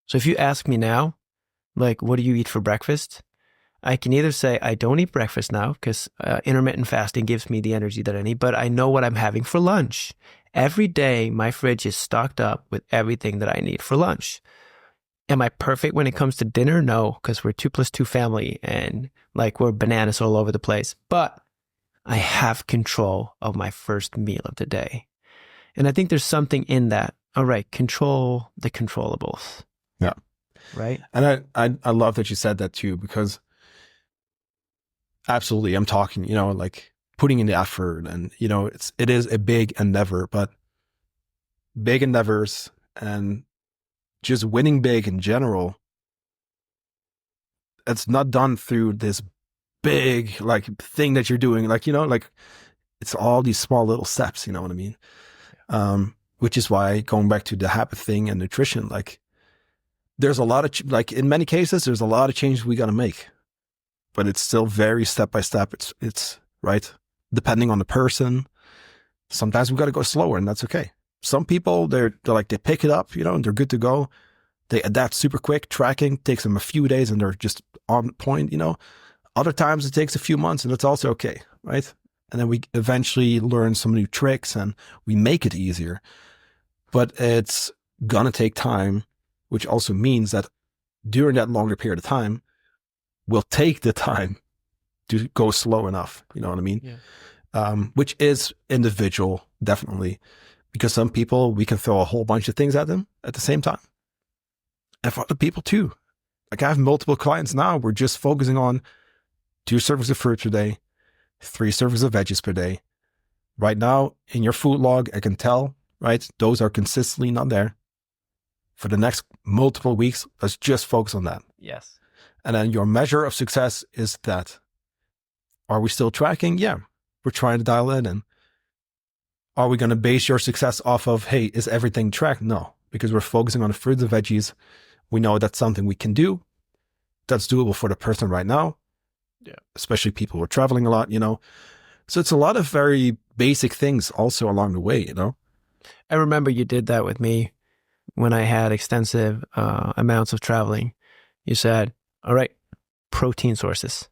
So if you ask me now, like, what do you eat for breakfast? I can either say I don't eat breakfast now because intermittent fasting gives me the energy that I need, but I know what I'm having for lunch. Every day, my fridge is stocked up with everything that I need for lunch. Am I perfect when it comes to dinner? No, because we're 2+2 family and like we're bananas all over the place. But I have control of my first meal of the day. And I think there's something in that. All right, control the controllables. Yeah. Right? And I love that you said that too, because absolutely, I'm talking, like putting in the effort and, it is a big endeavor, but big endeavors and just winning big in general, it's not done through this big, like thing that you're doing. Like, like it's all these small little steps, you know what I mean? Which is why going back to the habit thing and nutrition, like there's a lot of, like in many cases, there's a lot of changes we got to make, but it's still very step by step. It's right. Depending on the person, sometimes we got to go slower and that's okay. Some people, they're like, they pick it up, and they're good to go. They adapt super quick. Tracking takes them a few days and they're just on point, Other times it takes a few months and it's also okay, right? And then we eventually learn some new tricks and we make it easier. But it's gonna take time, which also means that during that longer period of time, we'll take the time to go slow enough, you know what I mean? Yeah. Which is individual, definitely. Because some people, we can throw a whole bunch of things at them at the same time. And for other people too. Like I have multiple clients now, we're just focusing on 2 servings of fruit per day, 3 servings of veggies per day. Right now, in your food log, I can tell, right? Those are consistently not there. For the next multiple weeks, let's just focus on that. Yes. And then your measure of success is that. Are we still tracking? Yeah. We're trying to dial it in. are we going to base your success off of, hey, is everything tracked? No, because we're focusing on the fruits and veggies. We know that's something we can do. That's doable for the person right now. Yeah. Especially people who are traveling a lot, So it's a lot of very basic things also along the way, I remember you did that with me when I had extensive amounts of traveling. You said, all right, protein sources.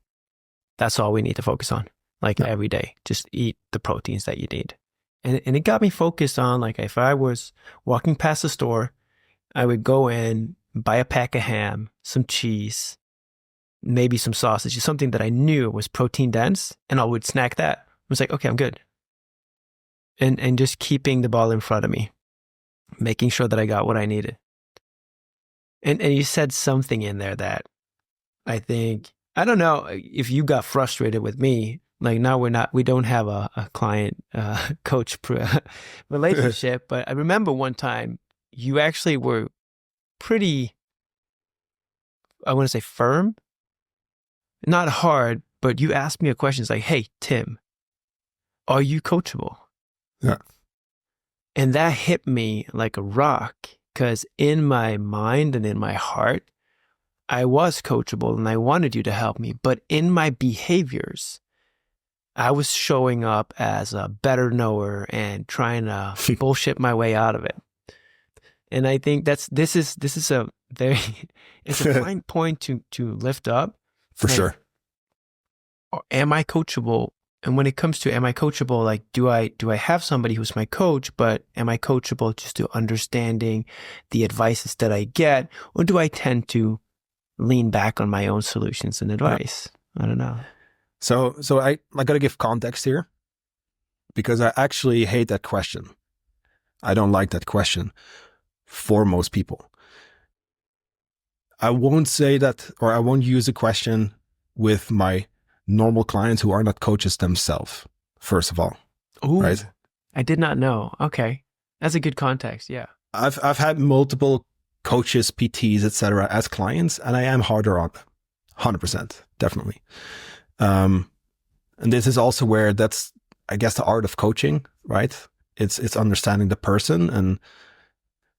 That's all we need to focus on. Like every day, just eat the proteins that you need. And it got me focused on, like, if I was walking past the store, I would go in, buy a pack of ham, some cheese, maybe some sausage, something that I knew was protein dense, and I would snack that. I was like, okay, I'm good. And just keeping the ball in front of me, making sure that I got what I needed. And you said something in there that I think, I don't know if you got frustrated with me. Like, now we don't have a client coach relationship, but I remember one time you actually were pretty, I want to say firm, not hard, but you asked me a question. It's like, hey, Tim, are you coachable? Yeah. And that hit me like a rock, because in my mind and in my heart, I was coachable and I wanted you to help me. But in my behaviors, I was showing up as a better knower and trying to bullshit my way out of it. And I think this is a very, it's a fine point to lift up. For like, sure. Am I coachable? And when it comes to, am I coachable? Like, do I have somebody who's my coach, but am I coachable just to understanding the advices that I get? Or do I tend to lean back on my own solutions and advice? I don't know. So I got to give context here, because I actually hate that question. I don't like that question for most people. I won't say that, or I won't use the question with my normal clients who are not coaches themselves, first of all. Ooh, right? I did not know. Okay. That's a good context. Yeah. I've had multiple coaches, PTs, etc. as clients, and I am harder on them. 100%, definitely. And this is also where that's, I guess, the art of coaching, right? It's understanding the person. And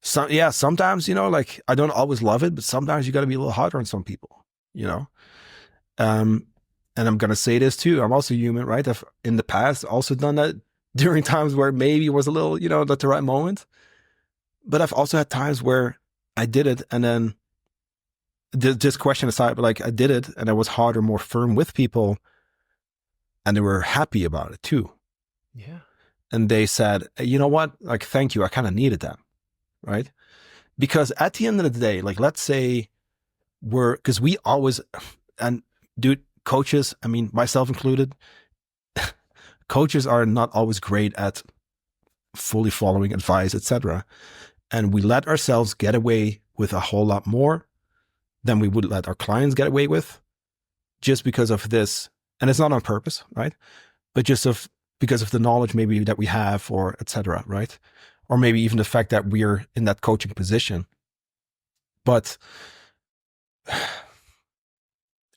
sometimes, like, I don't always love it, but sometimes you got to be a little harder on some people, and I'm going to say this too. I'm also human, right? I've in the past also done that during times where maybe it was a little, not the right moment. But I've also had times where I did it, and then just question aside, but like, I did it and I was harder, more firm with people, and they were happy about it too. Yeah. And they said, you know what? Like, thank you. I kind of needed that. Right. Because at the end of the day, like, let's say because we always, and dude, coaches, I mean, myself included, coaches are not always great at fully following advice, etc. And we let ourselves get away with a whole lot more than we would let our clients get away with, just because of this. And it's not on purpose, right? But just because of the knowledge maybe that we have, or etc., right? Or maybe even the fact that we're in that coaching position. But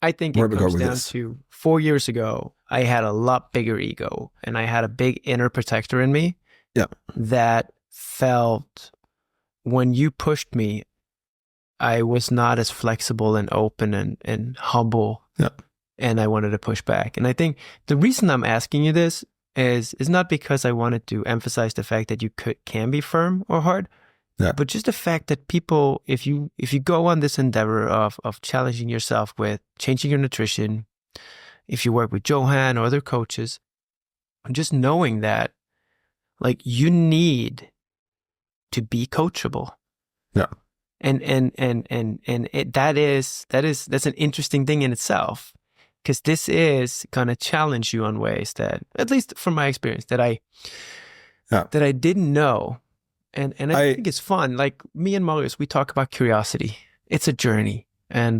I think it comes down to 4 years ago, I had a lot bigger ego, and I had a big inner protector in me. Yeah. That felt, when you pushed me, I was not as flexible and open and humble. Yeah. And I wanted to push back. And I think the reason I'm asking you this is not because I wanted to emphasize the fact that you can be firm or hard, but just the fact that people, if you go on this endeavor of challenging yourself with changing your nutrition, if you work with Johan or other coaches, just knowing that, like, you need to be coachable. Yeah. And that's an interesting thing in itself, because this is gonna challenge you on ways that, at least from my experience, that I didn't know. And I think it's fun. Like, me and Marius, we talk about curiosity. It's a journey. And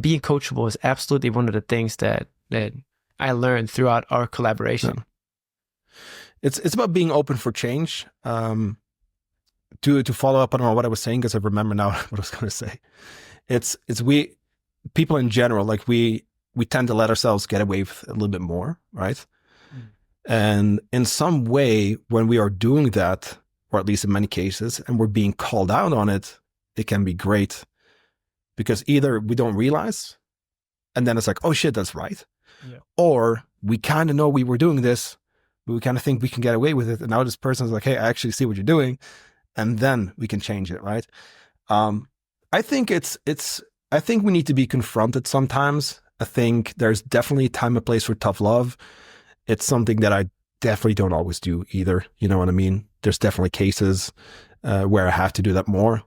being coachable is absolutely one of the things that I learned throughout our collaboration. Yeah. It's about being open for change. To follow up on what I was saying, because I remember now what I was going to say. It's people in general, like, we tend to let ourselves get away with a little bit more, right? And in some way, when we are doing that, or at least in many cases, and we're being called out on it, it can be great, because either we don't realize, and then it's like, oh shit, that's right. Yeah. Or we kind of know we were doing this, but we kind of think we can get away with it. And now this person's like, hey, I actually see what you're doing. And then we can change it, right? I think I think we need to be confronted sometimes. I think there's definitely a time and place for tough love. It's something that I definitely don't always do either. You know what I mean? There's definitely cases where I have to do that more.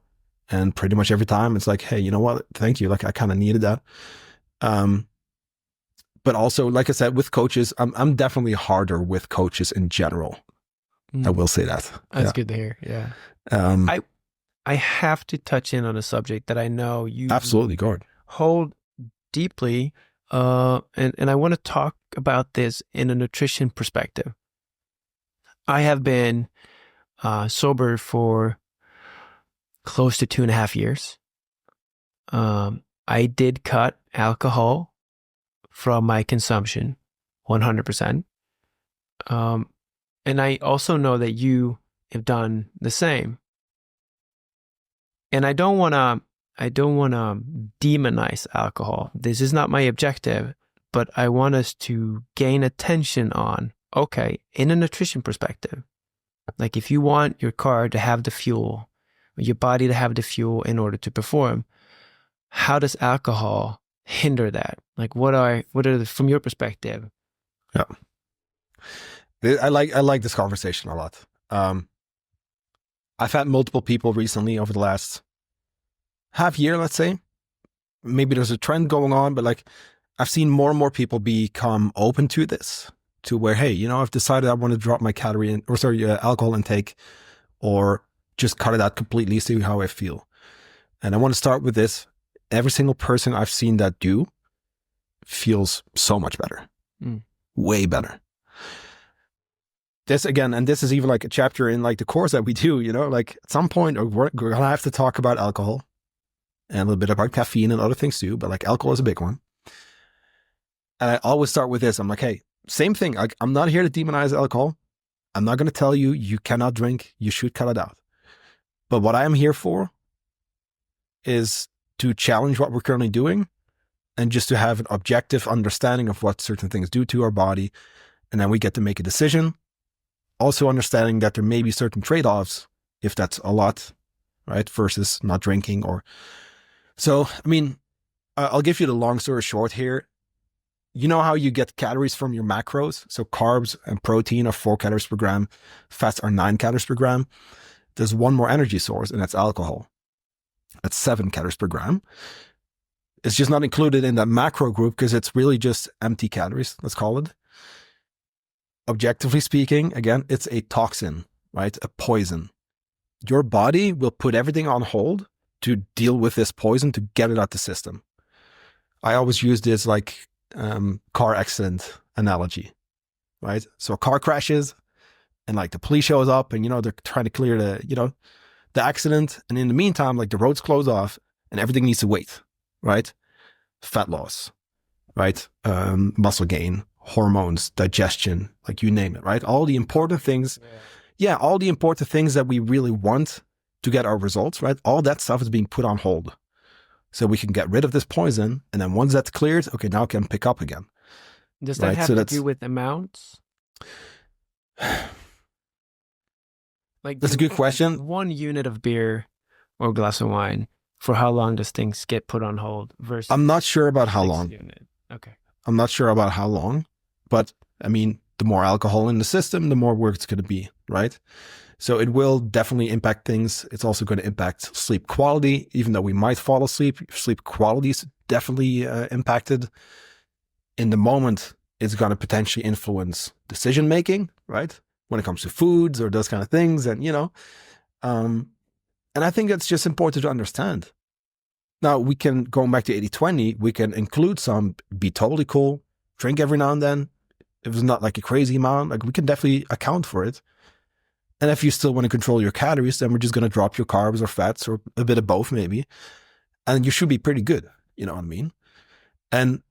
And pretty much every time it's like, hey, you know what? Thank you. Like, I kind of needed that. But also, like I said, with coaches, I'm definitely harder with coaches in general. I will say that. That's good to hear. Yeah. I have to touch in on a subject that I know you absolutely hold deeply. And I want to talk about this in a nutrition perspective. I have been sober for close to 2.5 years. I did cut alcohol from my consumption 100%. And I also know that you have done the same. And I don't want to demonize alcohol. This is not my objective, but I want us to gain attention on, okay, in a nutrition perspective, like if you want your car to have the fuel, or your body to have the fuel in order to perform, how does alcohol hinder that? Like what are from your perspective? Yeah. I like this conversation a lot. I've had multiple people recently over the last half year, let's say. Maybe there's a trend going on, but like I've seen more and more people become open to this, to where, hey, you know, I've decided I want to drop my alcohol intake, or just cut it out completely, see how I feel. And I want to start with this. Every single person I've seen that do feels so much better, way better. This again, and this is even like a chapter in like the course that we do, you know, like at some point we're going to have to talk about alcohol and a little bit about caffeine and other things too, but like alcohol is a big one. And I always start with this. I'm like, hey, same thing. Like, I'm not here to demonize alcohol. I'm not going to tell you, you cannot drink, you should cut it out. But what I am here for is to challenge what we're currently doing and just to have an objective understanding of what certain things do to our body. And then we get to make a decision. Also understanding that there may be certain trade-offs if that's a lot, right? Versus not drinking or... So, I mean, I'll give you the long story short here. You know how you get calories from your macros? So carbs and protein are 4 calories per gram. Fats are 9 calories per gram. There's one more energy source, and that's alcohol. That's 7 calories per gram. It's just not included in that macro group because it's really just empty calories, let's call it. Objectively speaking, again, it's a toxin, right? A poison. Your body will put everything on hold to deal with this poison, to get it out the system. I always use this like car accident analogy, right? So a car crashes and like the police shows up and, you know, they're trying to clear the accident. And in the meantime, like the road's closed off and everything needs to wait, right? Fat loss, right? Muscle gain, hormones, digestion, like you name it, right? All the important things. Yeah, all the important things that we really want to get our results, right? All that stuff is being put on hold. So we can get rid of this poison. And then once that's cleared, okay, now it can pick up again. Does that have to do with amounts? Like that's a good question. 1 unit of beer or glass of wine, for how long does things get put on hold versus... I'm not sure about how long. Okay. I'm not sure about how long, but I mean, the more alcohol in the system, the more work it's going to be, right? So it will definitely impact things. It's also going to impact sleep quality. Even though we might fall asleep, sleep quality is definitely impacted. In the moment, it's going to potentially influence decision making, right? When it comes to foods or those kind of things. And, you know, and I think it's just important to understand. Now, we can, going back to 80-20, we can include some, be totally cool, drink every now and then. If it's not like a crazy amount, like we can definitely account for it. And if you still want to control your calories, then we're just going to drop your carbs or fats or a bit of both maybe. And you should be pretty good. You know what I mean? And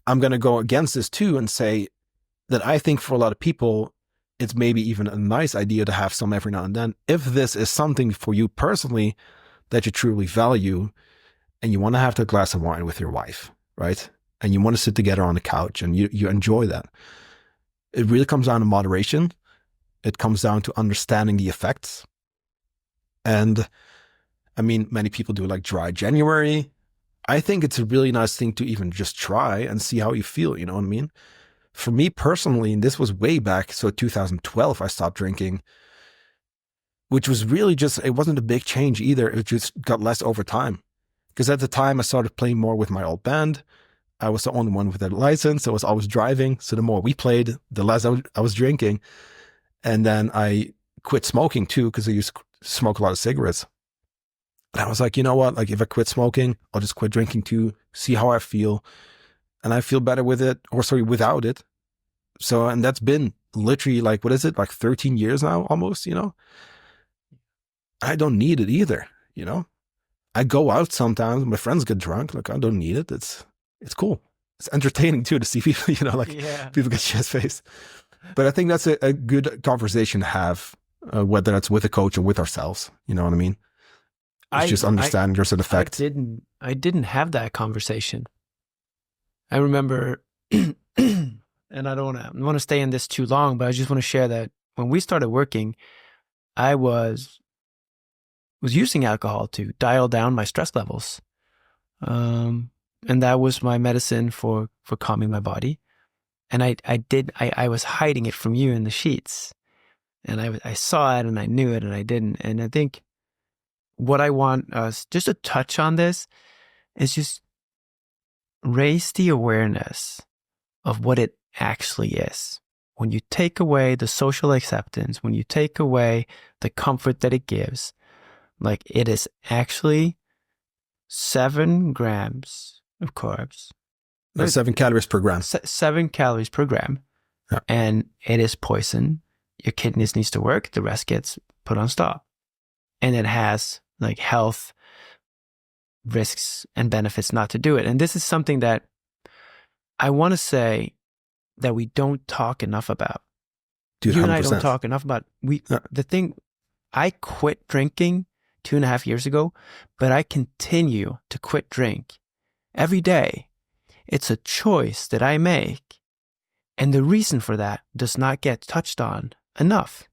I'm going to go against this too and say, that I think for a lot of people, it's maybe even a nice idea to have some every now and then. If this is something for you personally that you truly value, and you want to have that glass of wine with your wife, right? And you want to sit together on the couch and you enjoy that. It really comes down to moderation. It comes down to understanding the effects. And I mean, many people do like dry January. I think it's a really nice thing to even just try and see how you feel. You know what I mean? For me personally, and this was way back, so 2012, I stopped drinking, which was really just, it wasn't a big change either. It just got less over time. Because at the time I started playing more with my old band. I was the only one with a license. I was always driving. So the more we played, the less I was drinking. And then I quit smoking too, because I used to smoke a lot of cigarettes. And I was like, you know what? Like if I quit smoking, I'll just quit drinking too, see how I feel. And I feel better with it, without it. So, and that's been literally like, what is it? Like 13 years now almost, you know? I don't need it either, you know? I go out sometimes, my friends get drunk. Like, I don't need it. It's cool. It's entertaining too to see people, you know, like people get shit-faced. But I think that's a good conversation to have, whether that's with a coach or with ourselves. You know what I mean? It's just understanding there's an effect. I didn't have that conversation. I remember, and I don't want to stay in this too long, but I just want to share that when we started working, I was using alcohol to dial down my stress levels. And that was my medicine for calming my body. And I was hiding it from you in the sheets. And I saw it and I knew it and I didn't. And I think what I want us just to touch on this is just raise the awareness of what it actually is. When you take away the social acceptance, when you take away the comfort that it gives, like it is actually 7 grams of carbs. 7 calories per gram. 7 calories per gram. Yeah. And it is poison. Your kidneys needs to work. The rest gets put on stop. And it has like health risks and benefits not to do it. And this is something that I want to say that we don't talk enough about. Dude, you and I 100%. don't talk enough about. The thing, I quit drinking 2.5 years ago, but I continue to quit drink every day. It's a choice that I make. And the reason for that does not get touched on enough.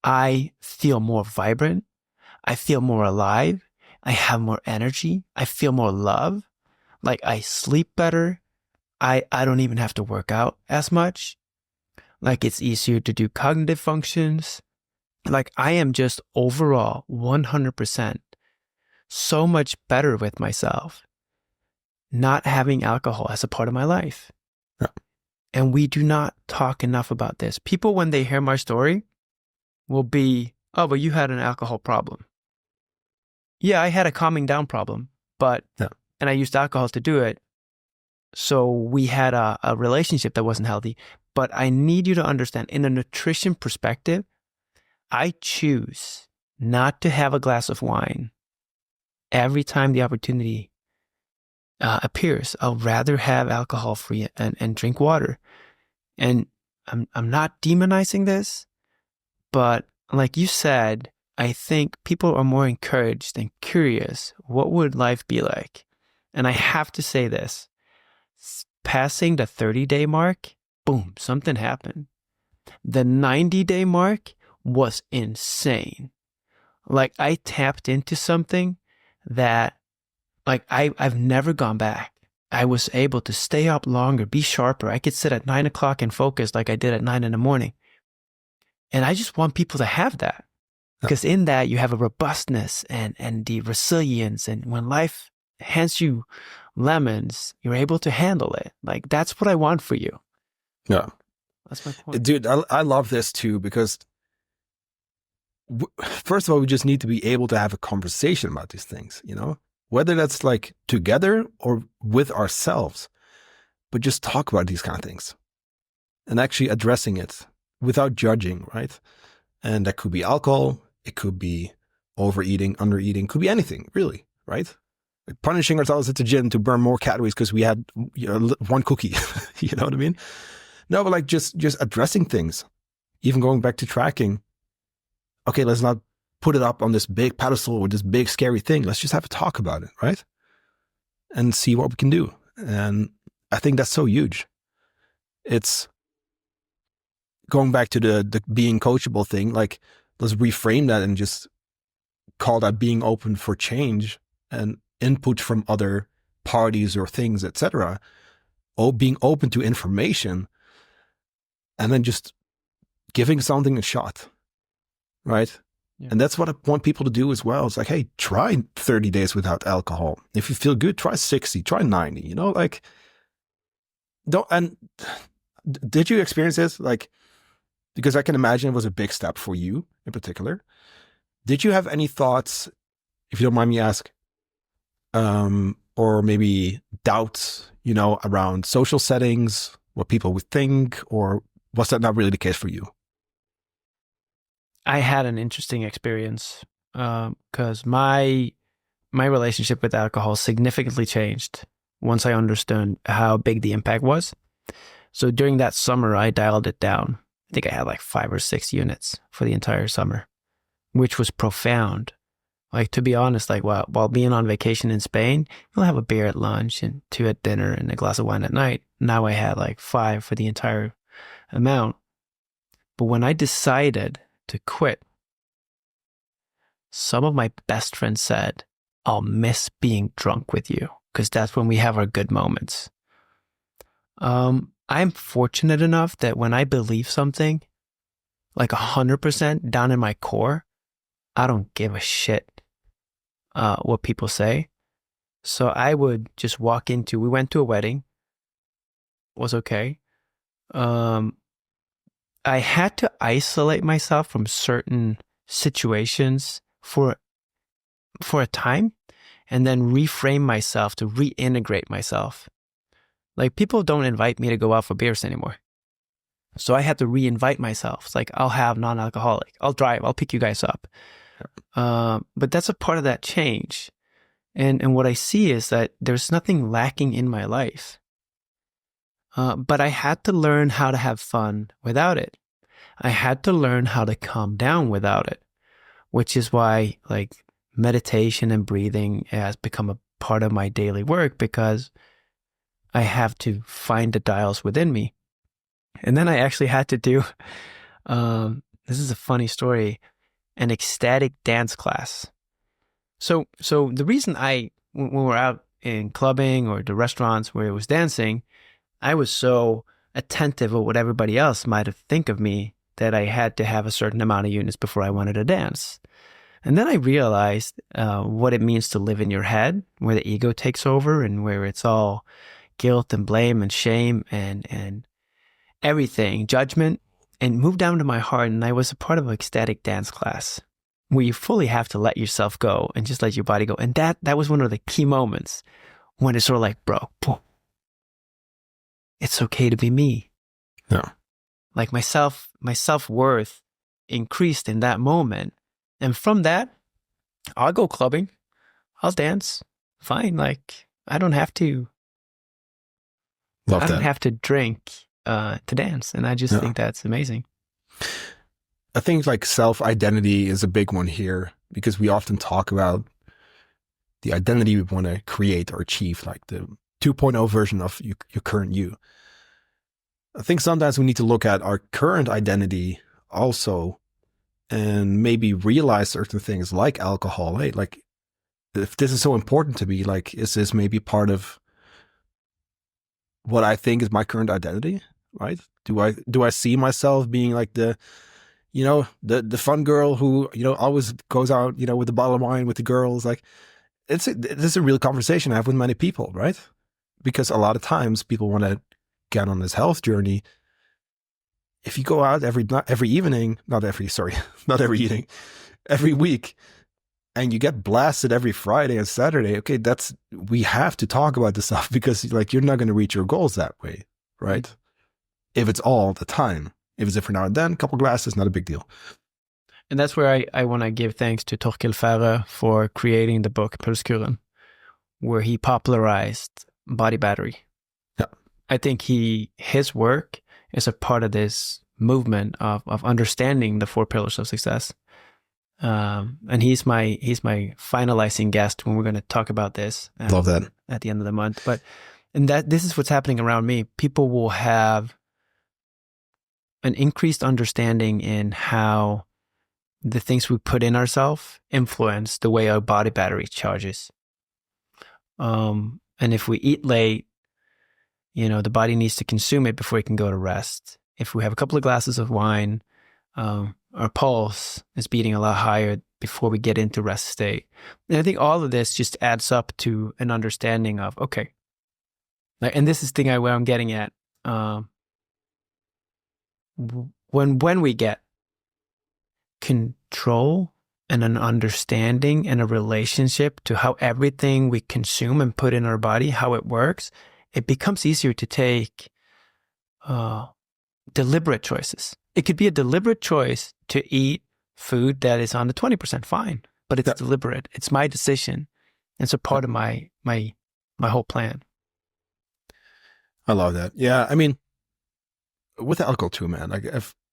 I feel more vibrant. I feel more alive. I have more energy. I feel more love. Like I sleep better. I don't even have to work out as much. Like it's easier to do cognitive functions. Like I am just overall 100% so much better with myself not having alcohol as a part of my life. Yeah. And we do not talk enough about this. People, when they hear my story, will be, oh, but you had an alcohol problem. Yeah, I had a calming down problem, but, and I used alcohol to do it. So we had a relationship that wasn't healthy. But I need you to understand, in a nutrition perspective, I choose not to have a glass of wine every time the opportunity appears. I'll rather have alcohol free and drink water. And I'm not demonizing this, but like you said, I think people are more encouraged and curious. What would life be like? And I have to say this, passing the 30-day mark, boom, something happened. The 90-day mark was insane. Like I tapped into something that like I've never gone back. I was able to stay up longer, be sharper. I could sit at 9 o'clock and focus like I did at 9 in the morning. And I just want people to have that. Because in that you have a robustness and the resilience. And when life hands you lemons, you're able to handle it. Like that's what I want for you. Yeah. That's my point. Dude, I love this too, because first of all, we just need to be able to have a conversation about these things, you know, whether that's like together or with ourselves, but just talk about these kind of things and actually addressing it without judging, right? And that could be alcohol. It could be overeating, undereating, could be anything really, right? Like punishing ourselves at the gym to burn more calories because we had one cookie, you know what I mean? No, but like just addressing things, even going back to tracking. Okay, let's not put it up on this big pedestal or this big scary thing. Let's just have a talk about it, right? And see what we can do. And I think that's so huge. It's going back to the being coachable thing. Like, let's reframe that and just call that being open for change and input from other parties or things, etc. Oh, being open to information, and then just giving something a shot, right? Yeah. And that's what I want people to do as well. It's like, hey, try 30 days without alcohol. If you feel good, try 60, try 90, you know, like, don't. And did you experience this? Like, because I can imagine it was a big step for you in particular. Did you have any thoughts, if you don't mind me ask, or maybe doubts, you know, around social settings, what people would think, or was that not really the case for you? I had an interesting experience because my relationship with alcohol significantly changed once I understood how big the impact was. So during that summer, I dialed it down. I think I had like 5 or 6 units for the entire summer, which was profound. Like, to be honest, like while being on vacation in Spain, you'll have a beer at lunch and 2 at dinner and a glass of wine at night. Now I had like 5 for the entire amount. But when I decided to quit, some of my best friends said, I'll miss being drunk with you because that's when we have our good moments. I'm fortunate enough that when I believe something, like 100% down in my core, I don't give a shit what people say. So I would just walk into, we went to a wedding, was okay. I had to isolate myself from certain situations for a time and then reframe myself to reintegrate myself. Like, people don't invite me to go out for beers anymore. So I had to re-invite myself. It's like, I'll have non-alcoholic. I'll drive. I'll pick you guys up. But that's a part of that change. And what I see is that there's nothing lacking in my life. But I had to learn how to have fun without it. I had to learn how to calm down without it, which is why like meditation and breathing has become a part of my daily work, because I have to find the dials within me. And then I actually had to do, this is a funny story, an ecstatic dance class. So the reason when we're out in clubbing or the restaurants where it was dancing, I was so attentive of what everybody else might have think of me that I had to have a certain amount of units before I wanted to dance. And then I realized what it means to live in your head, where the ego takes over and where it's all guilt and blame and shame and everything, judgment, and moved down to my heart. And I was a part of an ecstatic dance class where you fully have to let yourself go and just let your body go. And that was one of the key moments when it's sort of like, bro, it's okay to be me. Yeah. Like my self-worth increased in that moment. And from that, I'll go clubbing. I'll dance. Fine. Like, I don't have to. I don't have to drink to dance. And I just think that's amazing. I think like self-identity is a big one here, because we often talk about the identity we want to create or achieve, like the 2.0 version of your current you. I think sometimes we need to look at our current identity also and maybe realize certain things like alcohol. Hey, like, if this is so important to me, like, is this maybe part of what I think is my current identity, right? Do I see myself being like the fun girl who, always goes out, with the bottle of wine with the girls? Like, this is a real conversation I have with many people, right? Because a lot of times people want to get on this health journey. If you go out every week, and you get blasted every Friday and Saturday, okay, we have to talk about this stuff, because like, you're not going to reach your goals that way, right? If it's all the time. If it's every now and then, a couple glasses, not a big deal. And that's where I want to give thanks to Torkel Færre for creating the book Pulskuren, where he popularized body battery. Yeah. I think his work is a part of this movement of understanding the 4 pillars of success. And he's my finalizing guest when we're going to talk about this. Love that. At the end of the month. And this is what's happening around me. People will have an increased understanding in how the things we put in ourselves influence the way our body battery charges. And if we eat late, the body needs to consume it before it can go to rest. If we have a couple of glasses of wine, our pulse is beating a lot higher before we get into rest state. And I think all of this just adds up to an understanding of, okay, and this is the thing where I'm getting at. When we get control and an understanding and a relationship to how everything we consume and put in our body, how it works, it becomes easier to take deliberate choices. It could be a deliberate choice to eat food that is on the 20% fine, but it's deliberate. It's my decision. It's a part of my whole plan. I love that. Yeah, I mean, with alcohol too, man. Like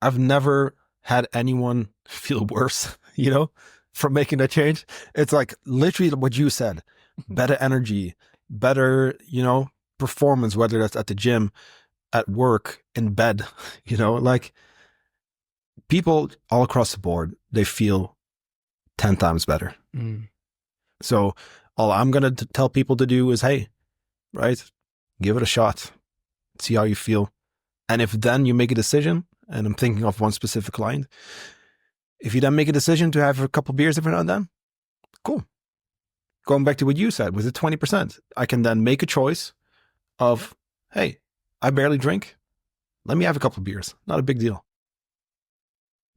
I've never had anyone feel worse, from making that change. It's like literally what you said: better energy, better, performance, whether that's at the gym, at work, in bed. Like people all across the board, they feel 10 times better. So all I'm gonna tell people to do is, hey, right, give it a shot, see how you feel. And if then you make a decision, and I'm thinking of one specific client, if you then make a decision to have a couple beers every now and then, cool. Going back to what you said with the 20%, I can then make a choice of, hey, I barely drink. Let me have a couple beers. Not a big deal.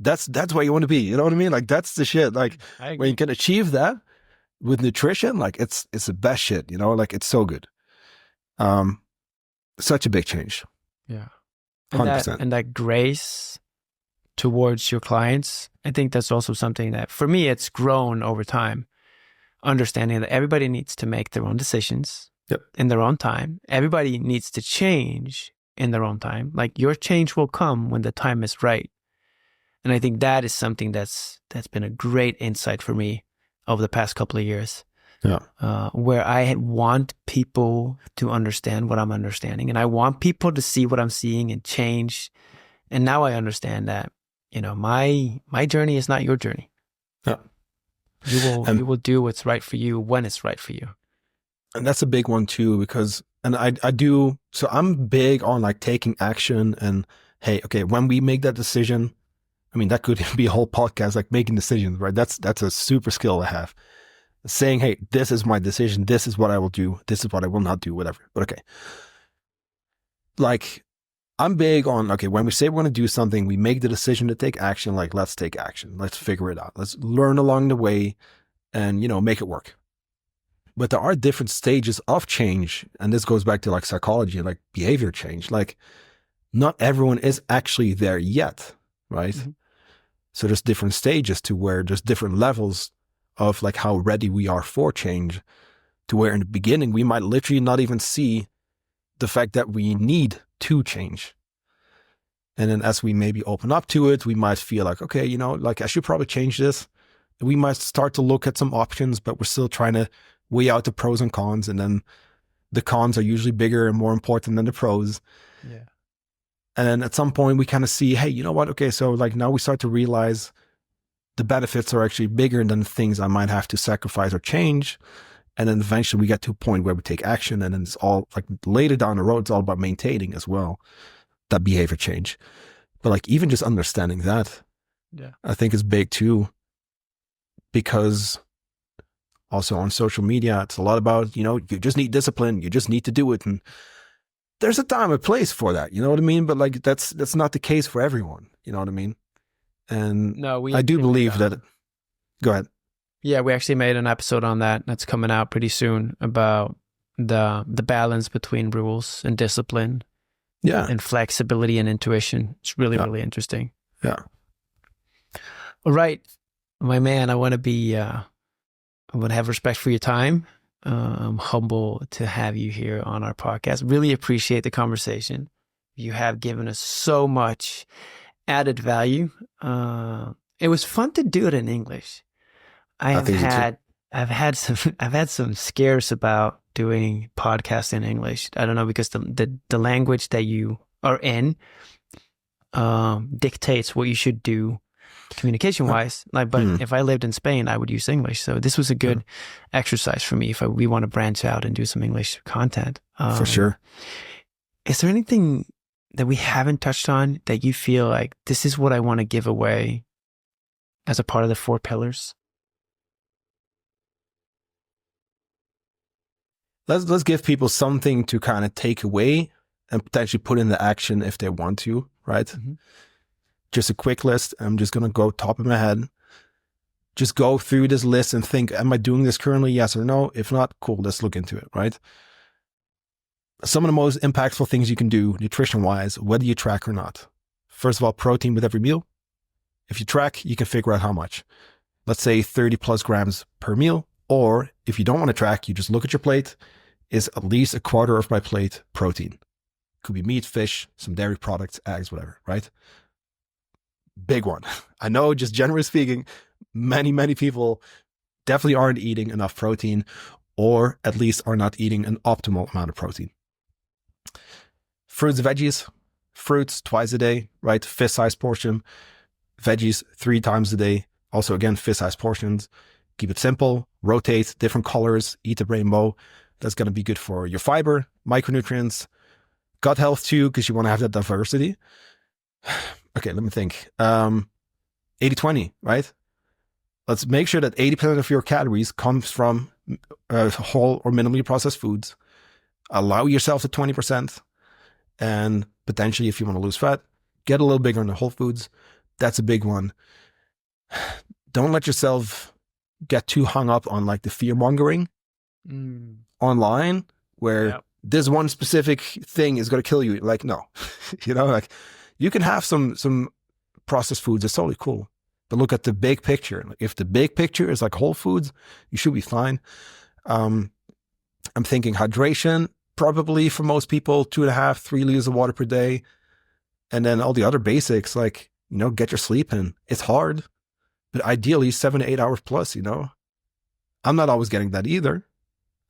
That's where you want to be. You know what I mean? Like that's the shit. Like when you can achieve that with nutrition, like it's the best shit, like it's so good. Such a big change. Yeah. 100%. And that grace towards your clients, I think that's also something that, for me, it's grown over time. Understanding that everybody needs to make their own decisions in their own time. Everybody needs to change in their own time. Like your change will come when the time is right. And I think that is something that's been a great insight for me over the past couple of years. Yeah. Where I want people to understand what I'm understanding, and I want people to see what I'm seeing and change. And now I understand that, my journey is not your journey. Yeah. You will do what's right for you when it's right for you. And that's a big one too, because, and I do, so I'm big on like taking action and, hey, okay, when we make that decision, I mean, that could be a whole podcast, like making decisions, right? That's a super skill to have. Saying, hey, this is my decision. This is what I will do. This is what I will not do, whatever. But okay. Like, I'm big on, okay, when we say we're going to do something, we make the decision to take action. Like, let's take action. Let's figure it out. Let's learn along the way and, make it work. But there are different stages of change. And this goes back to like psychology and like behavior change. Like, not everyone is actually there yet, right? Mm-hmm. So there's different stages to where there's different levels of like how ready we are for change, to where in the beginning we might literally not even see the fact that we need to change. And then as we maybe open up to it, we might feel like, okay, like I should probably change this. We might start to look at some options, but we're still trying to weigh out the pros and cons. And then the cons are usually bigger and more important than the pros. Yeah. And then at some point we kind of see, hey, you know what? Okay, so like now we start to realize the benefits are actually bigger than the things I might have to sacrifice or change. And then eventually we get to a point where we take action, and then it's all like later down the road, it's all about maintaining as well that behavior change. But like even just understanding that, I think is big too, because also on social media, it's a lot about, you just need discipline. You just need to do it. And there's a time and place for that. You know what I mean? But like, that's not the case for everyone. You know what I mean? And I do believe that. Go ahead. Yeah, we actually made an episode on that that's coming out pretty soon about the balance between rules and discipline. Yeah. And flexibility and intuition. It's really, really interesting. Yeah. All right, my man, I want to have respect for your time. I'm humble to have you here on our podcast. Really appreciate the conversation. You have given us so much added value. It was fun to do it in English. I've had some scares about doing podcasts in English. I don't know, because the language that you are in dictates what you should do communication wise. But if I lived in Spain, I would use English. So this was a good exercise for me if we want to branch out and do some English content. For sure. Is there anything that we haven't touched on that you feel like this is what I want to give away as a part of the 4 pillars? Let's give people something to kind of take away and potentially put into action if they want to, right? Mm-hmm. Just a quick list. I'm just going to go top of my head. Just go through this list and think, am I doing this currently? Yes or no? If not, cool, let's look into it, right? Some of the most impactful things you can do nutrition-wise, whether you track or not. First of all, protein with every meal. If you track, you can figure out how much. Let's say 30 plus grams per meal. Or if you don't want to track, you just look at your plate. Is at least a quarter of my plate protein? Could be meat, fish, some dairy products, eggs, whatever, right? Big one. I know, just generally speaking, many people definitely aren't eating enough protein, or at least are not eating an optimal amount of protein. Fruits, veggies, fruits twice a day, right? Fist-sized portion. Veggies 3 times a day. Also, again, fist-sized portions. Keep it simple, rotate, different colors, eat the rainbow. That's going to be good for your fiber, micronutrients, gut health too, because you want to have that diversity. Okay, let me think. 80-20, right? Let's make sure that 80% of your calories comes from whole or minimally processed foods. Allow yourself to 20%. And potentially, if you want to lose fat, get a little bigger on the whole foods. That's a big one. Don't let yourself get too hung up on like the fear mongering online, where this one specific thing is going to kill you. Like, no, like you can have some processed foods. It's totally cool. But look at the big picture. Like, if the big picture is like whole foods, you should be fine. I'm thinking hydration, probably for most people, 2.5, 3 liters of water per day. And then all the other basics, like, get your sleep in. It's hard, but ideally 7 to 8 hours plus, I'm not always getting that either.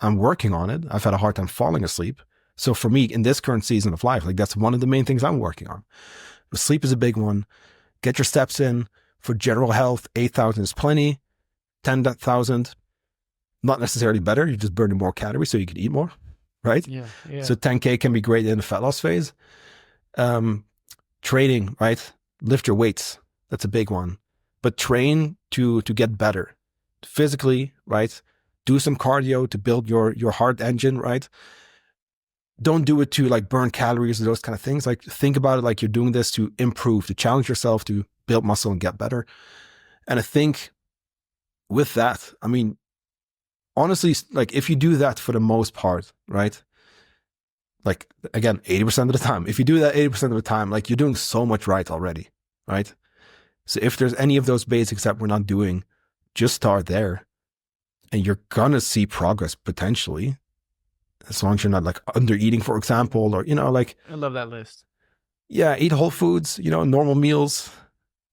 I'm working on it. I've had a hard time falling asleep. So for me, in this current season of life, like that's one of the main things I'm working on. But sleep is a big one. Get your steps in. For general health, 8,000 is plenty. 10,000, not necessarily better. You're just burning more calories so you can eat more, right? Yeah. So 10K can be great in the fat loss phase. Training, right? Lift your weights. That's a big one. But train to get better physically, right? Do some cardio to build your heart engine, right? Don't do it to like burn calories or those kind of things. Like, think about it like you're doing this to improve, to challenge yourself, to build muscle and get better. And I think with that, I mean, honestly, like if you do that for the most part, right? Like, again, 80% of the time, if you do that 80% of the time, like you're doing so much right already, right? So if there's any of those basics that we're not doing, just start there and you're going to see progress potentially. As long as you're not like under eating, for example, or, like. I love that list. Yeah. Eat whole foods, normal meals,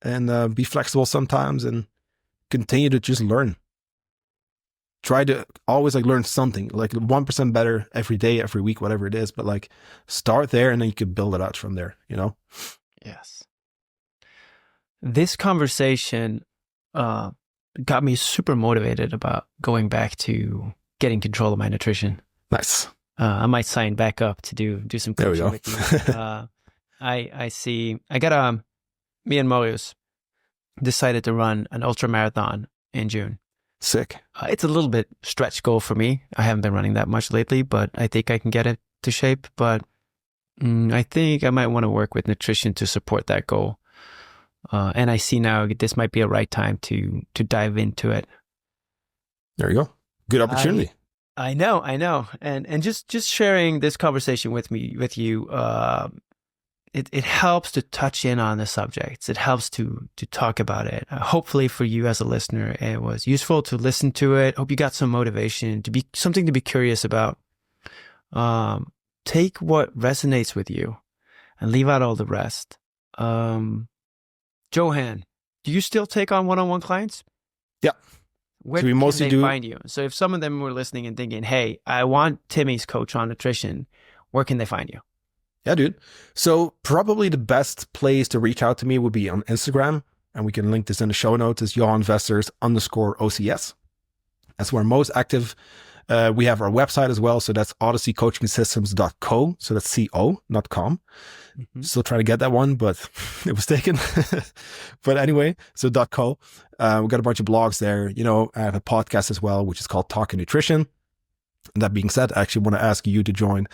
and be flexible sometimes and continue to just learn. Try to always like learn something, like 1% better every day, every week, whatever it is. But like start there and then you can build it out from there, Yes. This conversation got me super motivated about going back to getting control of my nutrition. Nice. I might sign back up to do some coaching with you. I see. Me and Marius decided to run an ultra marathon in June. Sick. It's a little bit stretch goal for me. I haven't been running that much lately, but I think I can get it to shape. But I think I might want to work with nutrition to support that goal. And I see now this might be a right time to dive into it. There you go. Good opportunity. I know. And just sharing this conversation with you, it helps to touch in on the subjects. It helps to talk about it. Hopefully for you as a listener, it was useful to listen to it. Hope you got some motivation, to be something to be curious about. Take what resonates with you. and leave out all the rest. Johan, do you still take on one-on-one clients? Yeah. Where So we can mostly they find you? So if some of them were listening and thinking, hey, I want Timmy's coach on nutrition, where can they find you? Yeah, dude. So probably the best place to reach out to me would be on Instagram. And we can link this in the show notes. It's Johan Vesters _OCS. That's where I'm most active. We have our website as well. So that's odysseycoachingsystems.co. So that's CO, not com. Mm-hmm. Still trying to get that one, but it was taken. But anyway, so .co. We've got a bunch of blogs there. You know, I have a podcast as well, which is called Talking Nutrition. And that being said, I actually want to ask you to join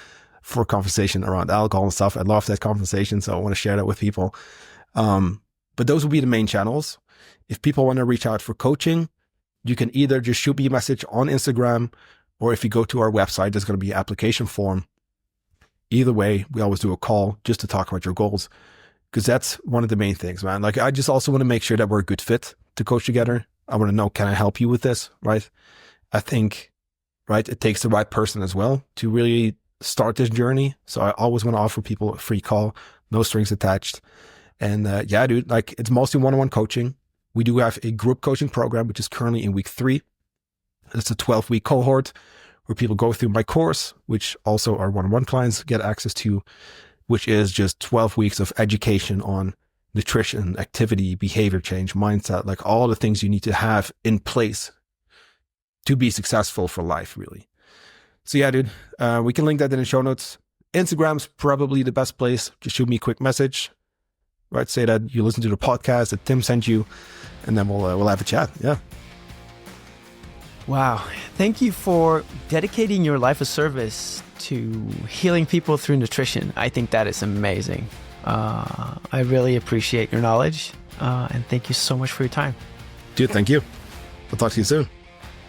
for a conversation around alcohol and stuff. I love that conversation. So I want to share that with people. But those will be the main channels. If people want to reach out for coaching, you can either just shoot me a message on Instagram, or if you go to our website, there's going to be an application form. Either way, we always do a call just to talk about your goals, because that's one of the main things, man. Like, I just also want to make sure that we're a good fit to coach together. I want to know, can I help you with this, right? I think, right, it takes the right person as well to really start this journey. So I always want to offer people a free call, no strings attached. And yeah, dude, like, it's mostly one-on-one coaching. We do have a group coaching program, which is currently in week 3. It's a 12-week cohort where people go through my course, which also our one-on-one clients get access to, which is just 12 weeks of education on nutrition, activity, behavior change, mindset, like all the things you need to have in place to be successful for life, really. So yeah, dude, we can link that in the show notes. Instagram's probably the best place. Just shoot me a quick message, right? Say that you listen to the podcast that Tim sent you, and then we'll have a chat. Yeah. Wow. Thank you for dedicating your life of service to healing people through nutrition. I think that is amazing. I really appreciate your knowledge, and thank you so much for your time. Dude, thank you. I'll talk to you soon.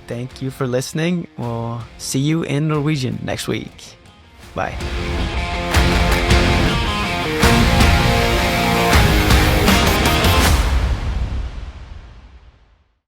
Thank you for listening. We'll see you in Norwegian next week. Bye.